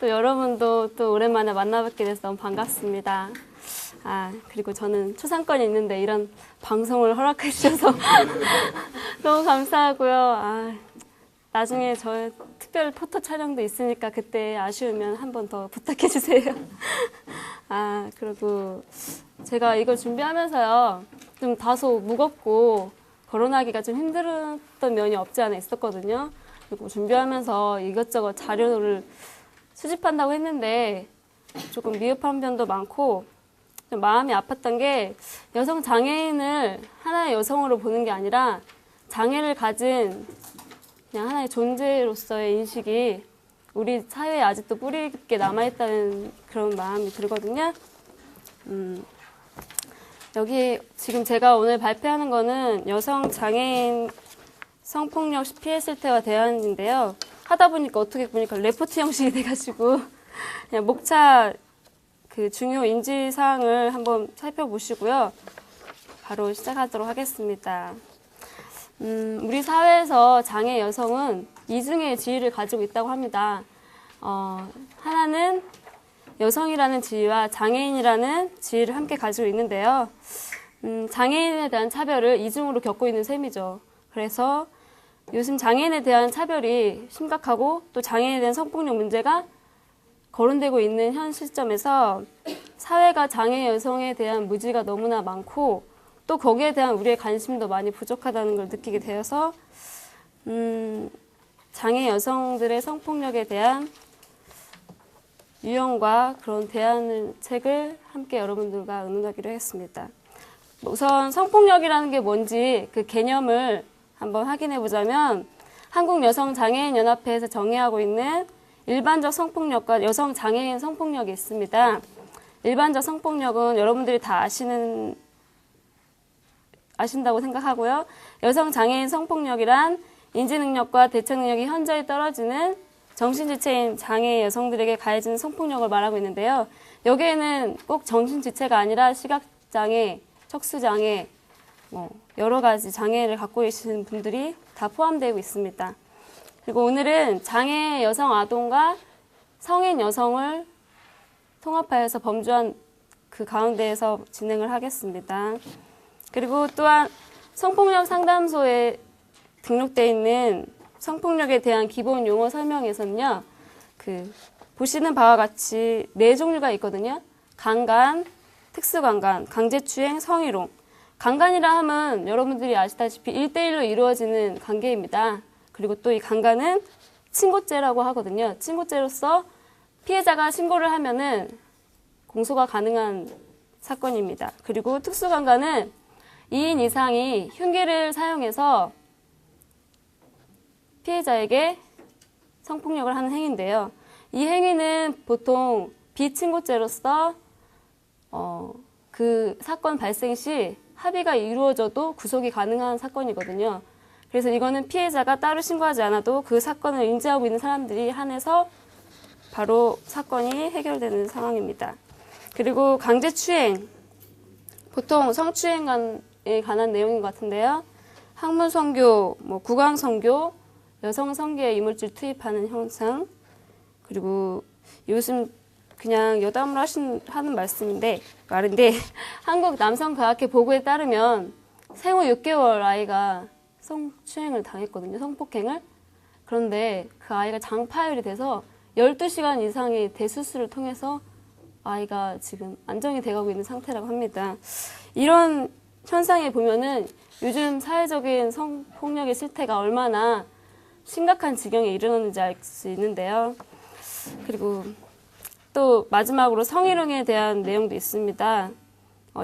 또 여러분도 또 오랜만에 만나뵙게 돼서 너무 반갑습니다. 그리고 저는 초상권이 있는데 이런 방송을 허락해 주셔서 너무 감사하고요. 나중에 저의 특별 포토 촬영도 있으니까 그때 아쉬우면 한 번 더 부탁해 주세요. 그리고 제가 이걸 준비하면서요, 좀 다소 무겁고 거론하기가 좀 힘들었던 면이 없지 않아 있었거든요. 그리고 준비하면서 이것저것 자료를 수집한다고 했는데 조금 미흡한 면도 많고 좀 마음이 아팠던 게, 여성 장애인을 하나의 여성으로 보는 게 아니라 장애를 가진 그냥 하나의 존재로서의 인식이 우리 사회에 아직도 뿌리 깊게 남아있다는 그런 마음이 들거든요. 여기 지금 제가 오늘 발표하는 거는 여성 장애인 성폭력 피해 실태와 대안인데요. 하다 보니까 어떻게 보니까 레포트 형식이 돼가지고 그냥 목차 그 중요 인지사항을 한번 살펴보시고요. 바로 시작하도록 하겠습니다. 우리 사회에서 장애 여성은 이중의 지위를 가지고 있다고 합니다. 하나는 여성이라는 지위와 장애인이라는 지위를 함께 가지고 있는데요. 장애인에 대한 차별을 이중으로 겪고 있는 셈이죠. 그래서 요즘 장애인에 대한 차별이 심각하고 또 장애인에 대한 성폭력 문제가 거론되고 있는 현 시점에서 사회가 장애 여성에 대한 무지가 너무나 많고 또 거기에 대한 우리의 관심도 많이 부족하다는 걸 느끼게 되어서 장애 여성들의 성폭력에 대한 유형과 그런 대안책을 함께 여러분들과 의논하기로 했습니다. 우선 성폭력이라는 게 뭔지 그 개념을 한번 확인해 보자면, 한국여성장애인연합회에서 정의하고 있는 일반적 성폭력과 여성 장애인 성폭력이 있습니다. 일반적 성폭력은 여러분들이 다 아신다고 생각하고요. 여성 장애인 성폭력이란 인지능력과 대처능력이 현저히 떨어지는 정신지체인 장애 여성들에게 가해지는 성폭력을 말하고 있는데요. 여기에는 꼭 정신지체가 아니라 시각장애, 척수장애, 여러 가지 장애를 갖고 계시는 분들이 다 포함되고 있습니다. 그리고 오늘은 장애 여성 아동과 성인 여성을 통합하여서 범주한 그 가운데에서 진행을 하겠습니다. 그리고 또한 성폭력 상담소에 등록되어 있는 성폭력에 대한 기본 용어 설명에서는요, 보시는 바와 같이 4종류가 있거든요. 강간, 특수강간, 강제추행, 성희롱. 강간이라 하면 여러분들이 아시다시피 1대1로 이루어지는 관계입니다. 그리고 또 이 강간은 친고죄라고 하거든요. 친고죄로서 피해자가 신고를 하면은 공소가 가능한 사건입니다. 그리고 특수강간은 2인 이상이 흉기를 사용해서 피해자에게 성폭력을 하는 행위인데요. 이 행위는 보통 비친고죄로서 그 사건 발생 시 합의가 이루어져도 구속이 가능한 사건이거든요. 그래서 이거는 피해자가 따로 신고하지 않아도 그 사건을 인지하고 있는 사람들이 한해서 바로 사건이 해결되는 상황입니다. 그리고 강제추행, 보통 성추행에 관한 내용인 것 같은데요. 학문성교, 국왕성교, 여성성기에 이물질 투입하는 형상, 그리고 요즘 그냥 여담으로 하는 말인데 한국남성과학회 보고에 따르면 생후 6개월 아이가 성추행을 당했거든요. 성폭행을. 그런데 그 아이가 장파열이 돼서 12시간 이상의 대수술을 통해서 아이가 지금 안정이 돼가고 있는 상태라고 합니다. 이런 현상에 보면은 요즘 사회적인 성폭력의 실태가 얼마나 심각한 지경에 이르렀는지 알 수 있는데요. 그리고 또 마지막으로 성희롱에 대한 내용도 있습니다.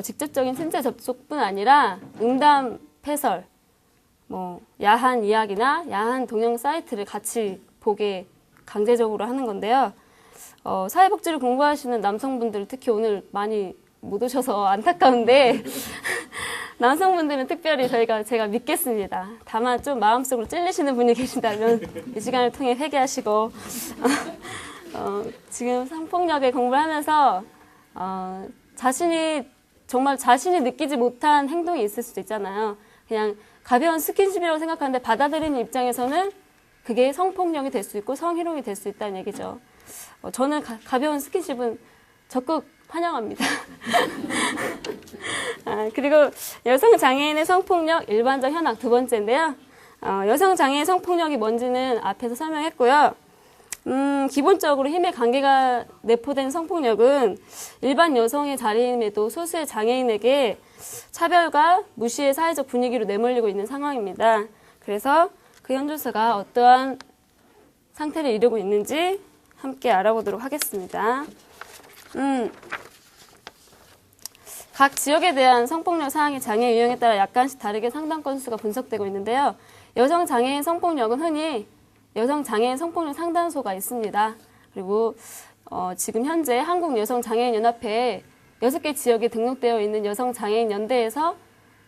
직접적인 신체 접촉뿐 아니라 응담, 패설, 야한 이야기나 야한 동영 사이트를 같이 보게 강제적으로 하는 건데요. 사회복지를 공부하시는 남성분들 특히 오늘 많이 못 오셔서 안타까운데 남성분들은 특별히 제가 믿겠습니다. 다만 좀 마음속으로 찔리시는 분이 계신다면 이 시간을 통해 회개하시고 지금 성폭력에 공부를 하면서 정말 자신이 느끼지 못한 행동이 있을 수도 있잖아요. 그냥 가벼운 스킨십이라고 생각하는데 받아들이는 입장에서는 그게 성폭력이 될 수 있고 성희롱이 될 수 있다는 얘기죠. 저는 가벼운 스킨십은 적극 환영합니다. 그리고 여성 장애인의 성폭력 일반적 현황 두 번째인데요. 여성 장애인 성폭력이 뭔지는 앞에서 설명했고요. 기본적으로 힘의 관계가 내포된 성폭력은 일반 여성의 자리임에도 소수의 장애인에게 차별과 무시의 사회적 분위기로 내몰리고 있는 상황입니다. 그래서 그 현주소가 어떠한 상태를 이루고 있는지 함께 알아보도록 하겠습니다. 각 지역에 대한 성폭력 사항의 장애 유형에 따라 약간씩 다르게 상담 건수가 분석되고 있는데요. 여성 장애인 성폭력은 흔히 여성 장애인 성폭력 상담소가 있습니다. 그리고 지금 현재 한국여성장애인연합회에 6개 지역에 등록되어 있는 여성장애인연대에서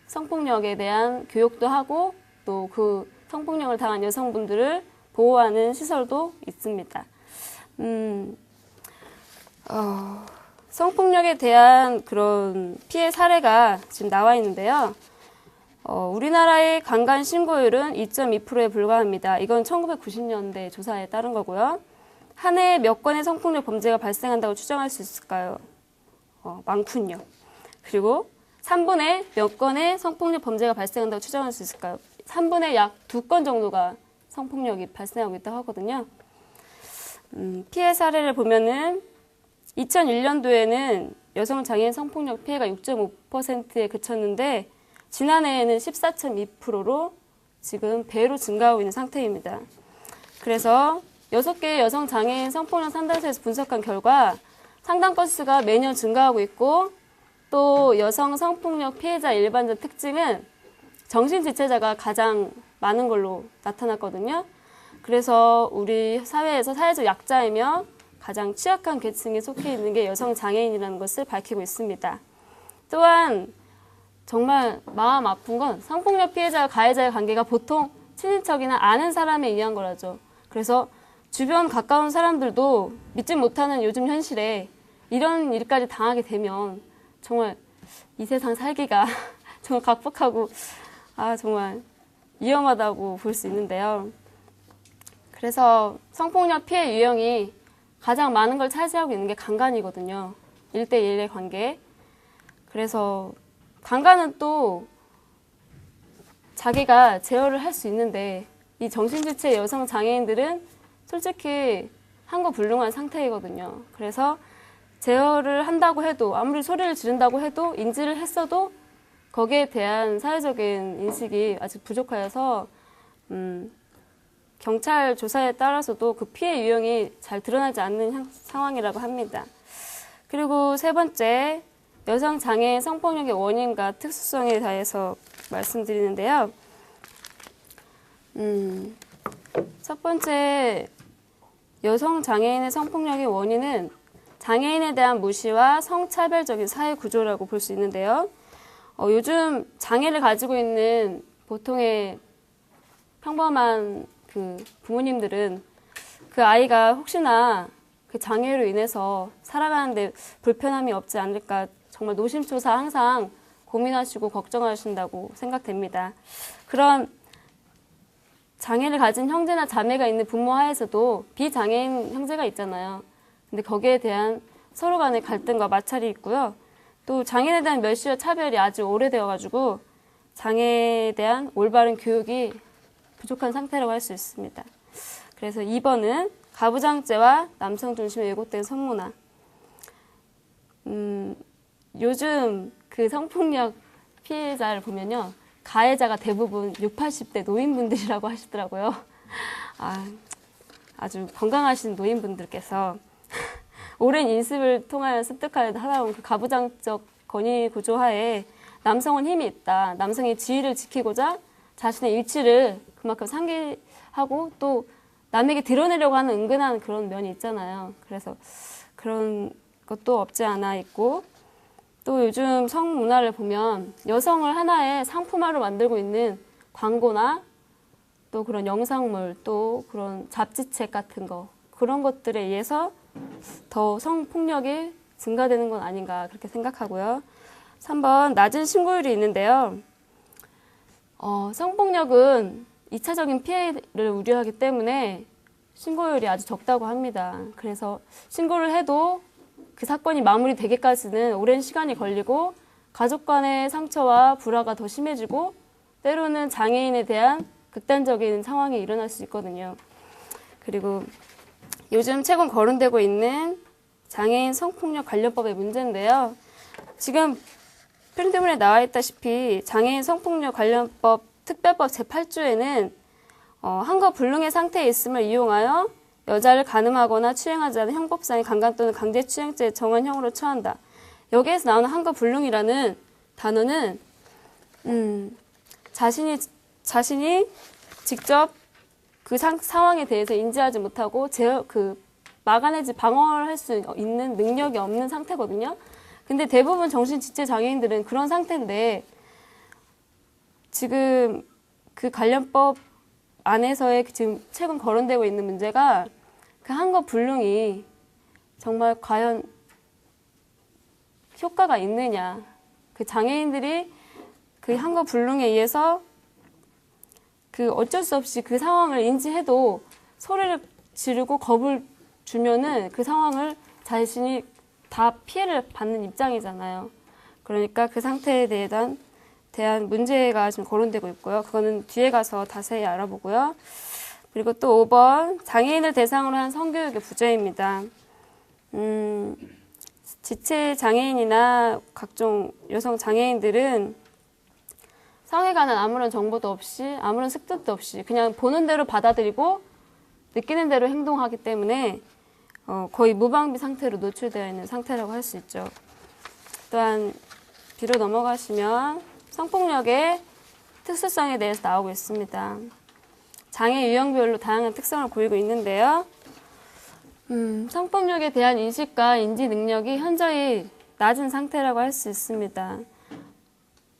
성폭력에 대한 교육도 하고 또 그 성폭력을 당한 여성분들을 보호하는 시설도 있습니다. 성폭력에 대한 그런 피해 사례가 지금 나와 있는데요. 우리나라의 강간 신고율은 2.2%에 불과합니다. 이건 1990년대 조사에 따른 거고요. 한 해에 몇 건의 성폭력 범죄가 발생한다고 추정할 수 있을까요? 많군요. 그리고 3분의 몇 건의 성폭력 범죄가 발생한다고 추정할 수 있을까요? 3분의 약 2건 정도가 성폭력이 발생하고 있다고 하거든요. 피해 사례를 보면은 2001년도에는 여성 장애인 성폭력 피해가 6.5%에 그쳤는데 지난해에는 14.2%로 지금 배로 증가하고 있는 상태입니다. 그래서 6개의 여성 장애인 성폭력 상담소에서 분석한 결과 상담 건수가 매년 증가하고 있고 또 여성 성폭력 피해자 일반적 특징은 정신지체자가 가장 많은 걸로 나타났거든요. 그래서 우리 사회에서 사회적 약자이며 가장 취약한 계층에 속해 있는 게 여성 장애인이라는 것을 밝히고 있습니다. 또한 정말 마음 아픈 건 성폭력 피해자와 가해자의 관계가 보통 친인척이나 아는 사람에 의한 거라죠. 그래서 주변 가까운 사람들도 믿지 못하는 요즘 현실에 이런 일까지 당하게 되면 정말 이 세상 살기가 정말 각박하고 정말 위험하다고 볼 수 있는데요. 그래서 성폭력 피해 유형이 가장 많은 걸 차지하고 있는 게 강간이거든요. 1대1의 관계. 그래서 강간은 또 자기가 제어를 할 수 있는데 이 정신지체 여성 장애인들은 솔직히 한거불능한 상태이거든요. 그래서 제어를 한다고 해도 아무리 소리를 지른다고 해도 인지를 했어도 거기에 대한 사회적인 인식이 아직 부족하여서 경찰 조사에 따라서도 그 피해 유형이 잘 드러나지 않는 상황이라고 합니다. 그리고 세 번째, 여성 장애인 성폭력의 원인과 특수성에 대해서 말씀드리는데요. 첫 번째, 여성 장애인의 성폭력의 원인은 장애인에 대한 무시와 성차별적인 사회 구조라고 볼 수 있는데요. 요즘 장애를 가지고 있는 보통의 평범한 그 부모님들은 그 아이가 혹시나 그 장애로 인해서 살아가는데 불편함이 없지 않을까 정말 노심초사 항상 고민하시고 걱정하신다고 생각됩니다. 그런 장애를 가진 형제나 자매가 있는 부모 하에서도 비장애인 형제가 있잖아요. 근데 거기에 대한 서로 간의 갈등과 마찰이 있고요. 또 장애인에 대한 멸시와 차별이 아주 오래되어가지고 장애에 대한 올바른 교육이 부족한 상태라고 할 수 있습니다. 그래서 2번은 가부장제와 남성 중심의 왜곡된 성문화. 요즘 그 성폭력 피해자를 보면요. 가해자가 대부분 60, 80대 노인분들이라고 하시더라고요. 아주 건강하신 노인분들께서 오랜 인습을 통하여 습득하다 온 그 가부장적 권위 구조하에 남성은 힘이 있다. 남성의 지위를 지키고자 자신의 일치를 그만큼 상기하고 또 남에게 드러내려고 하는 은근한 그런 면이 있잖아요. 그래서 그런 것도 없지 않아 있고 또 요즘 성문화를 보면 여성을 하나의 상품화로 만들고 있는 광고나 또 그런 영상물 또 그런 잡지책 같은 거 그런 것들에 의해서 더 성폭력이 증가되는 건 아닌가 그렇게 생각하고요. 3번 낮은 신고율이 있는데요. 성폭력은 2차적인 피해를 우려하기 때문에 신고율이 아주 적다고 합니다. 그래서 신고를 해도 그 사건이 마무리되기까지는 오랜 시간이 걸리고 가족 간의 상처와 불화가 더 심해지고 때로는 장애인에 대한 극단적인 상황이 일어날 수 있거든요. 그리고 요즘 최근 거론되고 있는 장애인 성폭력 관련법의 문제인데요. 지금 프린트문에 나와 있다시피 장애인 성폭력 관련법 특별법 제8조에는 한거 불능의 상태에 있음을 이용하여 여자를 간음하거나 추행하지 않은 형법상의 강간 또는 강제추행죄 정한형으로 처한다. 여기에서 나오는 한거 불능이라는 단어는 자신이 직접 그 상황에 대해서 인지하지 못하고 막아내지 방어를 할 수 있는 능력이 없는 상태거든요. 근데 대부분 정신지체 장애인들은 그런 상태인데 지금 그 관련법 안에서의 지금 최근 거론되고 있는 문제가 그 한거 불능이 정말 과연 효과가 있느냐. 그 장애인들이 그 한거 불능에 의해서 그 어쩔 수 없이 그 상황을 인지해도 소리를 지르고 겁을 주면은 그 상황을 자신이 다 피해를 받는 입장이잖아요. 그러니까 그 상태에 대한 문제가 지금 거론되고 있고요. 그거는 뒤에 가서 자세히 알아보고요. 그리고 또 5번 장애인을 대상으로 한 성교육의 부재입니다. 지체 장애인이나 각종 여성 장애인들은 성에 관한 아무런 정보도 없이 아무런 습득도 없이 그냥 보는 대로 받아들이고 느끼는 대로 행동하기 때문에 거의 무방비 상태로 노출되어 있는 상태라고 할 수 있죠. 또한 뒤로 넘어가시면 성폭력의 특수성에 대해서 나오고 있습니다. 장애 유형별로 다양한 특성을 보이고 있는데요. 성폭력에 대한 인식과 인지 능력이 현저히 낮은 상태라고 할 수 있습니다.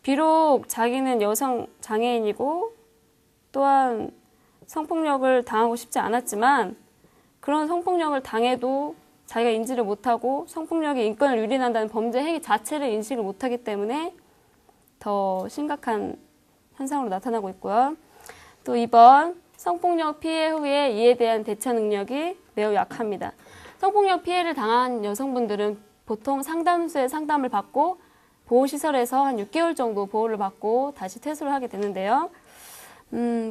비록 자기는 여성 장애인이고 또한 성폭력을 당하고 싶지 않았지만 그런 성폭력을 당해도 자기가 인지를 못하고 성폭력이 인권을 유린한다는 범죄 행위 자체를 인식을 못하기 때문에 더 심각한 현상으로 나타나고 있고요. 또 2번, 성폭력 피해 후에 이에 대한 대처 능력이 매우 약합니다. 성폭력 피해를 당한 여성분들은 보통 상담소에 상담을 받고 보호시설에서 한 6개월 정도 보호를 받고 다시 퇴소를 하게 되는데요.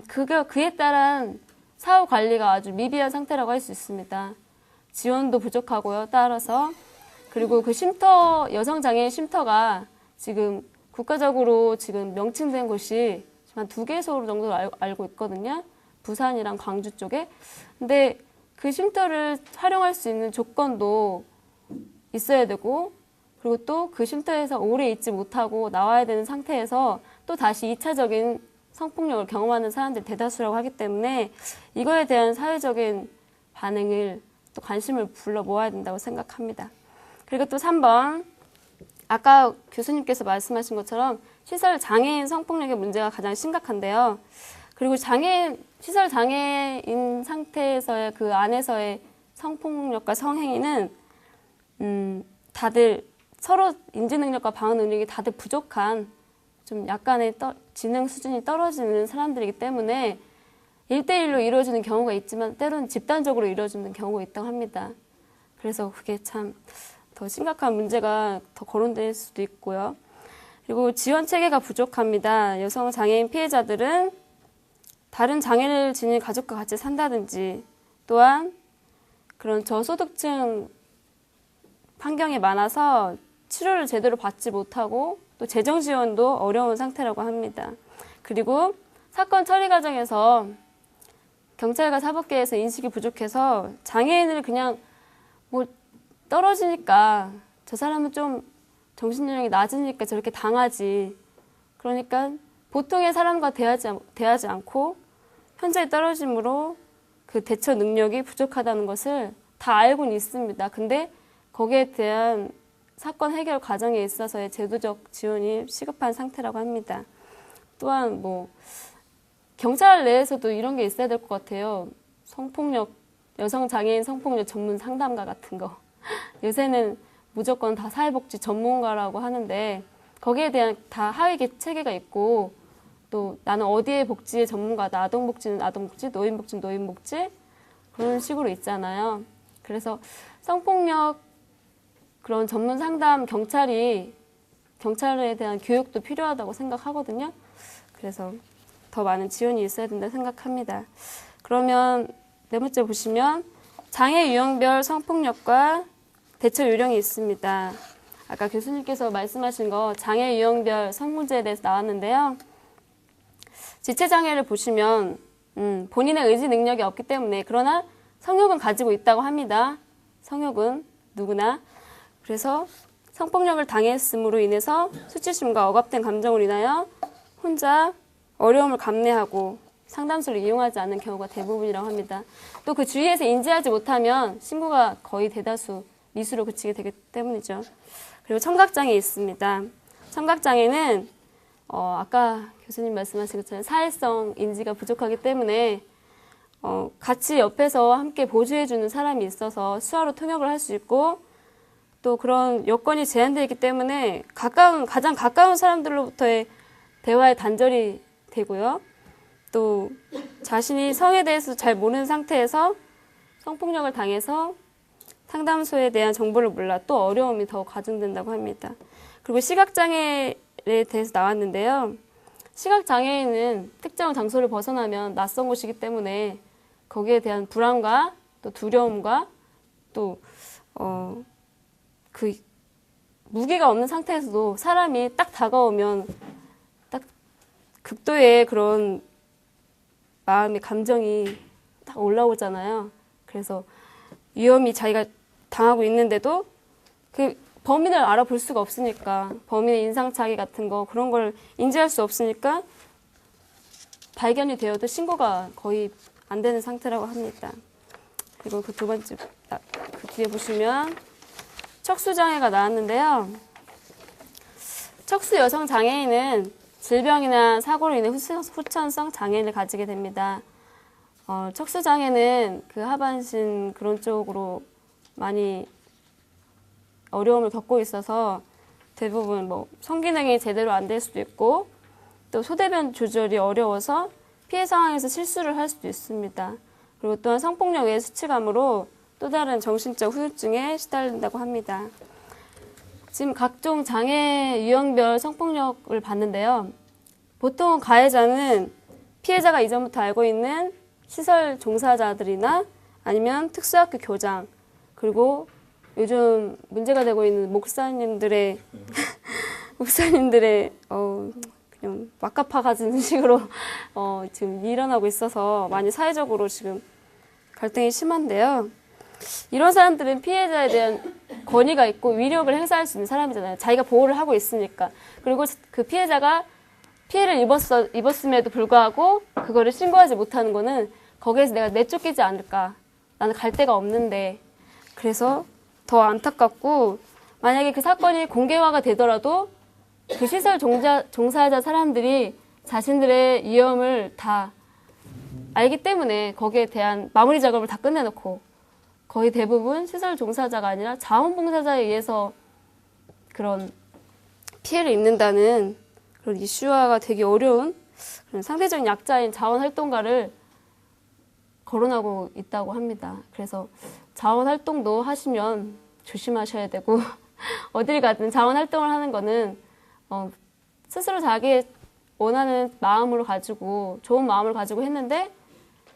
그에 따른 사후 관리가 아주 미비한 상태라고 할 수 있습니다. 지원도 부족하고요, 따라서. 그리고 그 여성 장애인 쉼터가 지금 국가적으로 지금 명칭된 곳이 한 2개소 정도 알고 있거든요. 부산이랑 광주 쪽에. 근데 그 쉼터를 활용할 수 있는 조건도 있어야 되고, 그리고 또 그 쉼터에서 오래 있지 못하고 나와야 되는 상태에서 또 다시 2차적인 성폭력을 경험하는 사람들이 대다수라고 하기 때문에 이거에 대한 사회적인 반응을 또 관심을 불러 모아야 된다고 생각합니다. 그리고 또 3번, 아까 교수님께서 말씀하신 것처럼 시설 장애인 성폭력의 문제가 가장 심각한데요. 그리고 시설 장애인 상태에서의 그 안에서의 성폭력과 성행위는 다들 서로 인지 능력과 방어 능력이 다들 부족한 좀 약간의 지능 수준이 떨어지는 사람들이기 때문에 1대1로 이루어지는 경우가 있지만 때로는 집단적으로 이루어지는 경우가 있다고 합니다. 그래서 그게 참 더 심각한 문제가 더 거론될 수도 있고요. 그리고 지원 체계가 부족합니다. 여성 장애인 피해자들은 다른 장애를 지닌 가족과 같이 산다든지 또한 그런 저소득층 환경이 많아서 치료를 제대로 받지 못하고 또 재정 지원도 어려운 상태라고 합니다. 그리고 사건 처리 과정에서 경찰과 사법계에서 인식이 부족해서 장애인을 그냥 떨어지니까 저 사람은 좀 정신연령이 낮으니까 저렇게 당하지. 그러니까 보통의 사람과 대하지 않고 현저히 떨어짐으로 그 대처 능력이 부족하다는 것을 다 알고는 있습니다. 근데 거기에 대한 사건 해결 과정에 있어서의 제도적 지원이 시급한 상태라고 합니다. 또한 경찰 내에서도 이런 게 있어야 될 것 같아요. 여성 장애인 성폭력 전문 상담가 같은 거. 요새는 무조건 다 사회복지 전문가라고 하는데 거기에 대한 다 하위 체계가 있고 또 나는 어디의 복지의 전문가다. 아동복지는 아동복지, 노인복지는 노인복지. 그런 식으로 있잖아요. 그래서 성폭력 그런 전문 상담 경찰에 대한 교육도 필요하다고 생각하거든요. 그래서 더 많은 지원이 있어야 된다 생각합니다. 그러면 네 번째 보시면 장애 유형별 성폭력과 대처 요령이 있습니다. 아까 교수님께서 말씀하신 거 장애 유형별 성문제에 대해서 나왔는데요. 지체장애를 보시면 본인의 의지 능력이 없기 때문에 그러나 성욕은 가지고 있다고 합니다. 성욕은 누구나. 그래서 성폭력을 당했음으로 인해서 수치심과 억압된 감정을 인하여 혼자 어려움을 감내하고 상담소를 이용하지 않는 경우가 대부분이라고 합니다. 또 그 주위에서 인지하지 못하면 신고가 거의 대다수 미수로 그치게 되기 때문이죠. 그리고 청각장애 있습니다. 청각장애는 아까 교수님 말씀하신 것처럼 사회성 인지가 부족하기 때문에 같이 옆에서 함께 보조해주는 사람이 있어서 수화로 통역을 할 수 있고 또 그런 여건이 제한되어 있기 때문에 가장 가까운 사람들로부터의 대화에 단절이 되고요. 또 자신이 성에 대해서 잘 모르는 상태에서 성폭력을 당해서 상담소에 대한 정보를 몰라 또 어려움이 더 가중된다고 합니다. 그리고 시각장애에 대해서 나왔는데요. 시각장애인은 특정 장소를 벗어나면 낯선 곳이기 때문에 거기에 대한 불안과 또 두려움과 또 그 무게가 없는 상태에서도 사람이 딱 다가오면 딱 극도의 그런 마음의 감정이 딱 올라오잖아요. 그래서 위험이 자기가 당하고 있는데도 그 범인을 알아볼 수가 없으니까 범인의 인상착의 같은 거 그런 걸 인지할 수 없으니까 발견이 되어도 신고가 거의 안 되는 상태라고 합니다. 그리고 그 두 번째 그 뒤에 보시면 척수장애가 나왔는데요. 척수 여성 장애인은 질병이나 사고로 인해 후천성 장애를 가지게 됩니다. 척수장애는 그 하반신 그런 쪽으로 많이 어려움을 겪고 있어서 대부분 뭐 성기능이 제대로 안 될 수도 있고 또 소대변 조절이 어려워서 피해 상황에서 실수를 할 수도 있습니다. 그리고 또한 성폭력 외 수치감으로 또 다른 정신적 후유증에 시달린다고 합니다. 지금 각종 장애 유형별 성폭력을 봤는데요. 보통 가해자는 피해자가 이전부터 알고 있는 시설 종사자들이나 아니면 특수학교 교장 그리고 요즘 문제가 되고 있는 목사님들의 그냥 막가파 가지는 식으로 지금 일어나고 있어서 많이 사회적으로 지금 갈등이 심한데요. 이런 사람들은 피해자에 대한 권위가 있고 위력을 행사할 수 있는 사람이잖아요. 자기가 보호를 하고 있으니까. 그리고 그 피해자가 피해를 입었음에도 불구하고 그거를 신고하지 못하는 거는 거기에서 내가 내쫓기지 않을까. 나는 갈 데가 없는데. 그래서 더 안타깝고 만약에 그 사건이 공개화가 되더라도 그 시설 종사자 사람들이 자신들의 위험을 다 알기 때문에 거기에 대한 마무리 작업을 다 끝내놓고 거의 대부분 시설 종사자가 아니라 자원봉사자에 의해서 그런 피해를 입는다는 그런 이슈화가 되기 어려운 그런 상대적인 약자인 자원활동가를 거론하고 있다고 합니다. 그래서 자원활동도 하시면 조심하셔야 되고 어딜 가든 자원활동을 하는 거는 스스로 자기의 원하는 마음으로 가지고 좋은 마음을 가지고 했는데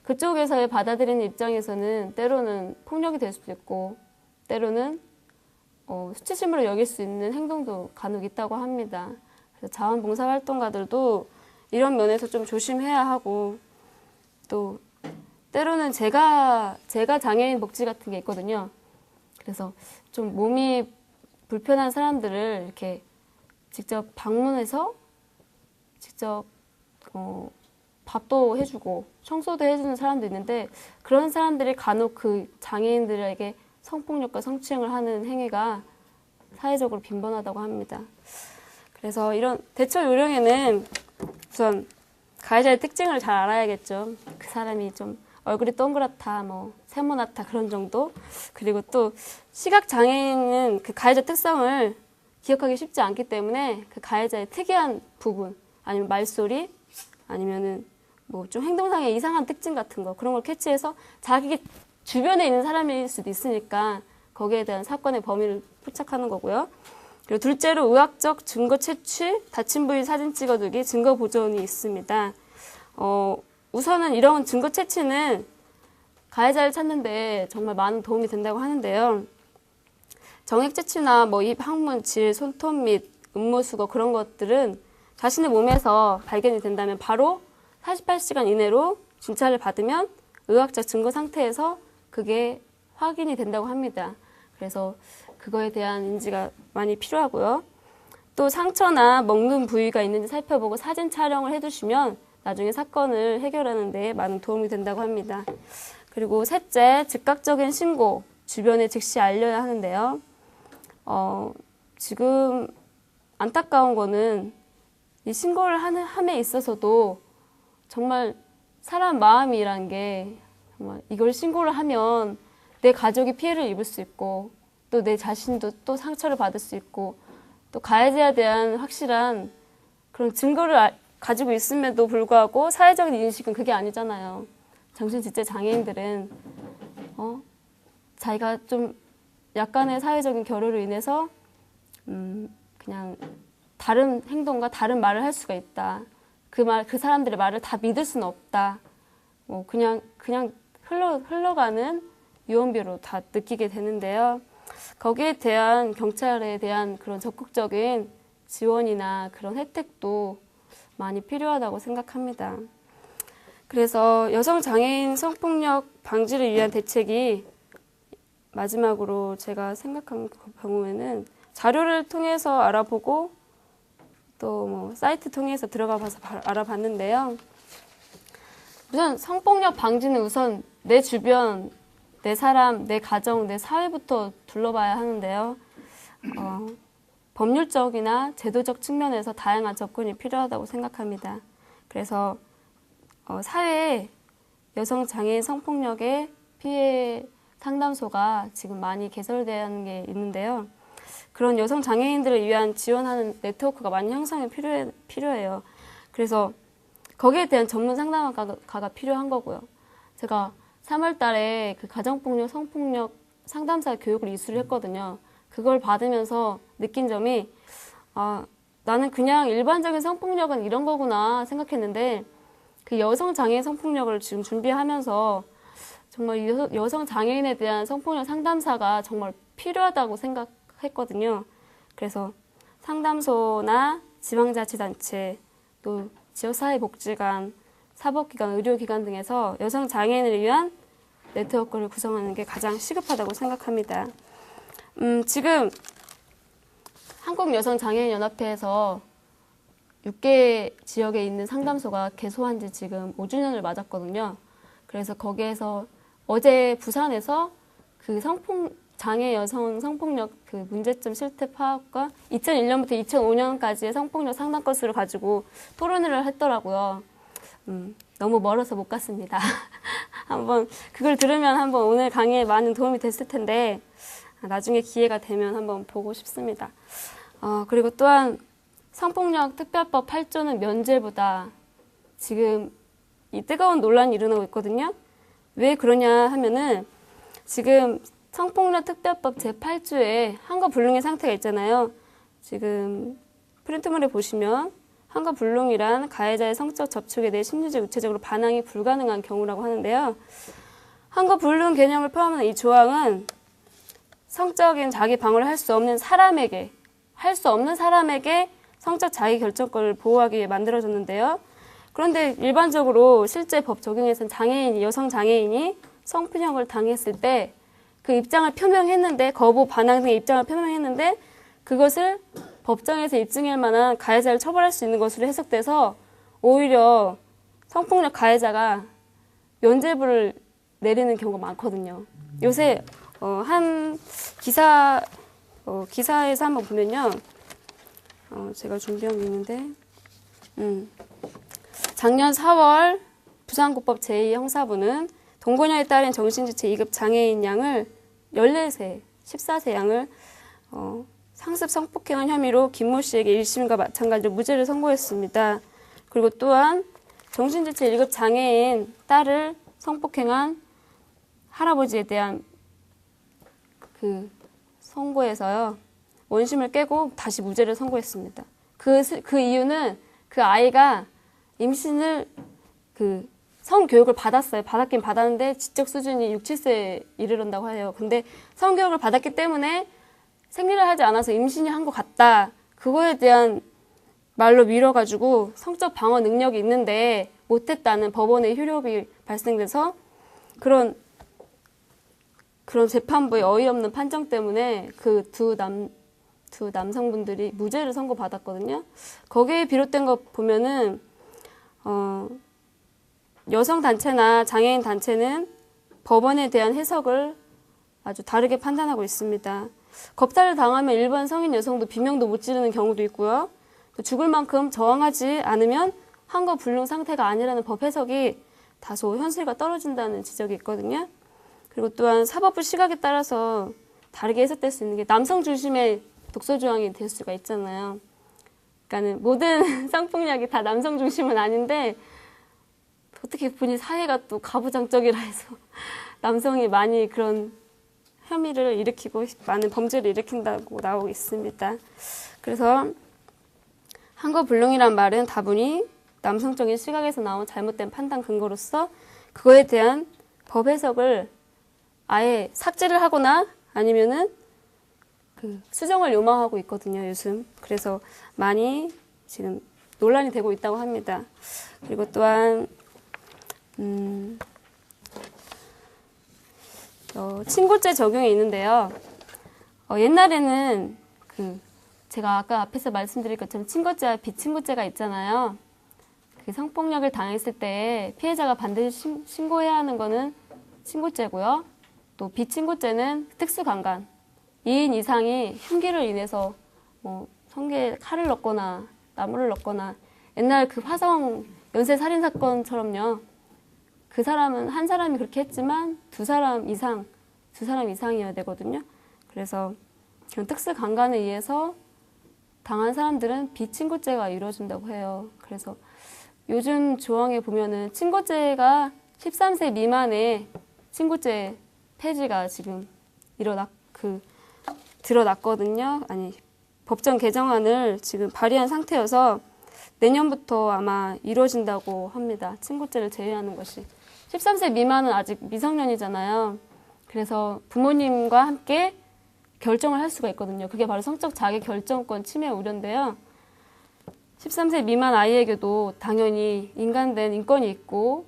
그쪽에서의 받아들이는 입장에서는 때로는 폭력이 될 수도 있고 때로는 수치심으로 여길 수 있는 행동도 간혹 있다고 합니다. 그래서 자원봉사활동가들도 이런 면에서 좀 조심해야 하고 또 때로는 제가 장애인 복지 같은 게 있거든요. 그래서 좀 몸이 불편한 사람들을 이렇게 직접 방문해서 직접 밥도 해주고 청소도 해주는 사람도 있는데 그런 사람들이 간혹 그 장애인들에게 성폭력과 성추행을 하는 행위가 사회적으로 빈번하다고 합니다. 그래서 이런 대처 요령에는 우선 가해자의 특징을 잘 알아야겠죠. 그 사람이 좀 얼굴이 동그랗다, 뭐 세모나다 그런 정도. 그리고 또 시각장애인은 그 가해자 특성을 기억하기 쉽지 않기 때문에 그 가해자의 특이한 부분 아니면 말소리 아니면은 뭐 좀 행동상의 이상한 특징 같은 거 그런 걸 캐치해서 자기 주변에 있는 사람일 수도 있으니까 거기에 대한 사건의 범위를 포착하는 거고요. 그리고 둘째로 의학적 증거 채취, 다친 부위 사진 찍어두기, 증거 보존이 있습니다. 우선은 이런 증거 채취는 가해자를 찾는데 정말 많은 도움이 된다고 하는데요. 정액 채취나 뭐 입 항문, 질, 손톱 및 음모수거 그런 것들은 자신의 몸에서 발견이 된다면 바로 48시간 이내로 진찰을 받으면 의학적 증거 상태에서 그게 확인이 된다고 합니다. 그래서 그거에 대한 인지가 많이 필요하고요. 또 상처나 먹는 부위가 있는지 살펴보고 사진 촬영을 해두시면 나중에 사건을 해결하는 데 많은 도움이 된다고 합니다. 그리고 셋째, 즉각적인 신고, 주변에 즉시 알려야 하는데요. 지금 안타까운 거는 이 신고를 함에 있어서도 정말 사람 마음이란 게 정말 이걸 신고를 하면 내 가족이 피해를 입을 수 있고 또 내 자신도 또 상처를 받을 수 있고 또 가해자에 대한 확실한 그런 증거를 가지고 있음에도 불구하고 사회적인 인식은 그게 아니잖아요. 정신지체 장애인들은 자기가 좀 약간의 사회적인 결여로 인해서 그냥 다른 행동과 다른 말을 할 수가 있다. 그 사람들의 말을 다 믿을 수는 없다. 뭐 그냥 흘러가는 유언비로 다 느끼게 되는데요. 거기에 대한 경찰에 대한 그런 적극적인 지원이나 그런 혜택도 많이 필요하다고 생각합니다. 그래서 여성 장애인 성폭력 방지를 위한 대책이 마지막으로 제가 생각한 경우에는 자료를 통해서 알아보고 또 뭐 사이트 통해서 들어가 봐서 알아봤는데요. 우선 성폭력 방지는 우선 내 주변, 내 사람, 내 가정, 내 사회부터 둘러봐야 하는데요. 법률적이나 제도적 측면에서 다양한 접근이 필요하다고 생각합니다. 그래서 사회에 여성 장애인 성폭력의 피해 상담소가 지금 많이 개설되는 게 있는데요. 그런 여성 장애인들을 위한 지원하는 네트워크가 많이 형성이 필요해요. 그래서 거기에 대한 전문 상담가가 필요한 거고요. 제가 3월 달에 그 가정폭력, 성폭력 상담사 교육을 이수를 했거든요. 그걸 받으면서 느낀 점이 나는 그냥 일반적인 성폭력은 이런 거구나 생각했는데 그 여성 장애인 성폭력을 지금 준비하면서 정말 여성 장애인에 대한 성폭력 상담사가 정말 필요하다고 생각했거든요. 그래서 상담소나 지방자치단체, 또 지역사회복지관, 사법기관, 의료기관 등에서 여성 장애인을 위한 네트워크를 구성하는 게 가장 시급하다고 생각합니다. 지금 한국여성장애인연합회에서 6개 지역에 있는 상담소가 개소한 지 지금 5주년을 맞았거든요. 그래서 거기에서 어제 부산에서 그 장애 여성 성폭력 그 문제점 실태 파악과 2001년부터 2005년까지의 성폭력 상담 건수를 가지고 토론회를 했더라고요. 너무 멀어서 못 갔습니다. 한번 그걸 들으면 한번 오늘 강의에 많은 도움이 됐을 텐데 나중에 기회가 되면 한번 보고 싶습니다. 그리고 또한 성폭력 특별법 8조는 면죄부다. 지금 이 뜨거운 논란이 일어나고 있거든요. 왜 그러냐 하면은 지금 성폭력 특별법 제8조에 한거불능의 상태가 있잖아요. 지금 프린트물에 보시면 한거불능이란 가해자의 성적 접촉에 대해 심리적, 육체적으로 반항이 불가능한 경우라고 하는데요. 한거불능 개념을 포함하는 이 조항은 성적인 자기 방어를 할 수 없는 사람에게 성적 자기 결정권을 보호하기 위해 만들어졌는데요. 그런데 일반적으로 실제 법 적용에서는 여성 장애인이 성폭력을 당했을 때 그 입장을 표명했는데 거부, 반항 등의 입장을 표명했는데 그것을 법정에서 입증할 만한 가해자를 처벌할 수 있는 것으로 해석돼서 오히려 성폭력 가해자가 면죄부를 내리는 경우가 많거든요. 요새 한 기사에서 한번 보면요. 제가 준비한 게 있는데 작년 4월 부산고법 제2형사부는 동거녀에 따른 정신지체 2급 장애인 양을 14세, 14세 양을 상습 성폭행한 혐의로 김모 씨에게 1심과 마찬가지로 무죄를 선고했습니다. 그리고 또한 정신지체 1급 장애인 딸을 성폭행한 할아버지에 대한 그 선고에서요. 원심을 깨고 다시 무죄를 선고했습니다. 그 이유는 그 아이가 임신을 성교육을 받았어요. 받았긴 받았는데 지적 수준이 6, 7세에 이르른다고 해요. 근데 성교육을 받았기 때문에 생리를 하지 않아서 임신이 한 것 같다. 그거에 대한 말로 미뤄가지고 성적 방어 능력이 있는데 못했다는 법원의 효력이 발생돼서 그런 재판부의 어이없는 판정 때문에 그 두 남성분들이 무죄를 선고받았거든요. 거기에 비롯된 거 보면은 여성 단체나 장애인 단체는 법원에 대한 해석을 아주 다르게 판단하고 있습니다. 겁탈을 당하면 일반 성인 여성도 비명도 못 지르는 경우도 있고요. 또 죽을 만큼 저항하지 않으면 환거 불능 상태가 아니라는 법 해석이 다소 현실과 떨어진다는 지적이 있거든요. 그리고 또한 사법부 시각에 따라서 다르게 해석될 수 있는 게 남성 중심의 독소 조항이 될 수가 있잖아요. 그러니까는 모든 성폭력이 다 남성 중심은 아닌데 어떻게 보니 사회가 또 가부장적이라 해서 남성이 많이 그런 혐의를 일으키고 많은 범죄를 일으킨다고 나오고 있습니다. 그래서 환거불능이란 말은 다분히 남성적인 시각에서 나온 잘못된 판단 근거로서 그거에 대한 법 해석을 아예 삭제를 하거나 아니면은 수정을 요망하고 있거든요, 요즘. 그래서 많이 지금 논란이 되고 있다고 합니다. 그리고 또한 친고죄 적용이 있는데요. 옛날에는 제가 아까 앞에서 말씀드린 것처럼 친고죄와 비친고죄가 있잖아요. 성폭력을 당했을 때 피해자가 반드시 신고해야 하는 거는 친고죄고요. 또 비친고죄는 특수강간. 2인 이상이 흉기를 인해서 성게에 칼을 넣거나 나무를 넣거나 옛날 화성 연쇄살인 사건처럼요. 한 사람이 그렇게 했지만 두 사람 이상이어야 되거든요. 그래서 그런 특수강간에 의해서 당한 사람들은 비친고죄가 이루어진다고 해요. 그래서 요즘 조항에 보면은 친고죄가 13세 미만의 친고죄 폐지가 지금 드러났거든요. 아니, 법정 개정안을 지금 발의한 상태여서 내년부터 아마 이루어진다고 합니다. 친고죄를 제외하는 것이. 13세 미만은 아직 미성년이잖아요. 그래서 부모님과 함께 결정을 할 수가 있거든요. 그게 바로 성적 자기 결정권 침해 우려인데요. 13세 미만 아이에게도 당연히 인간된 인권이 있고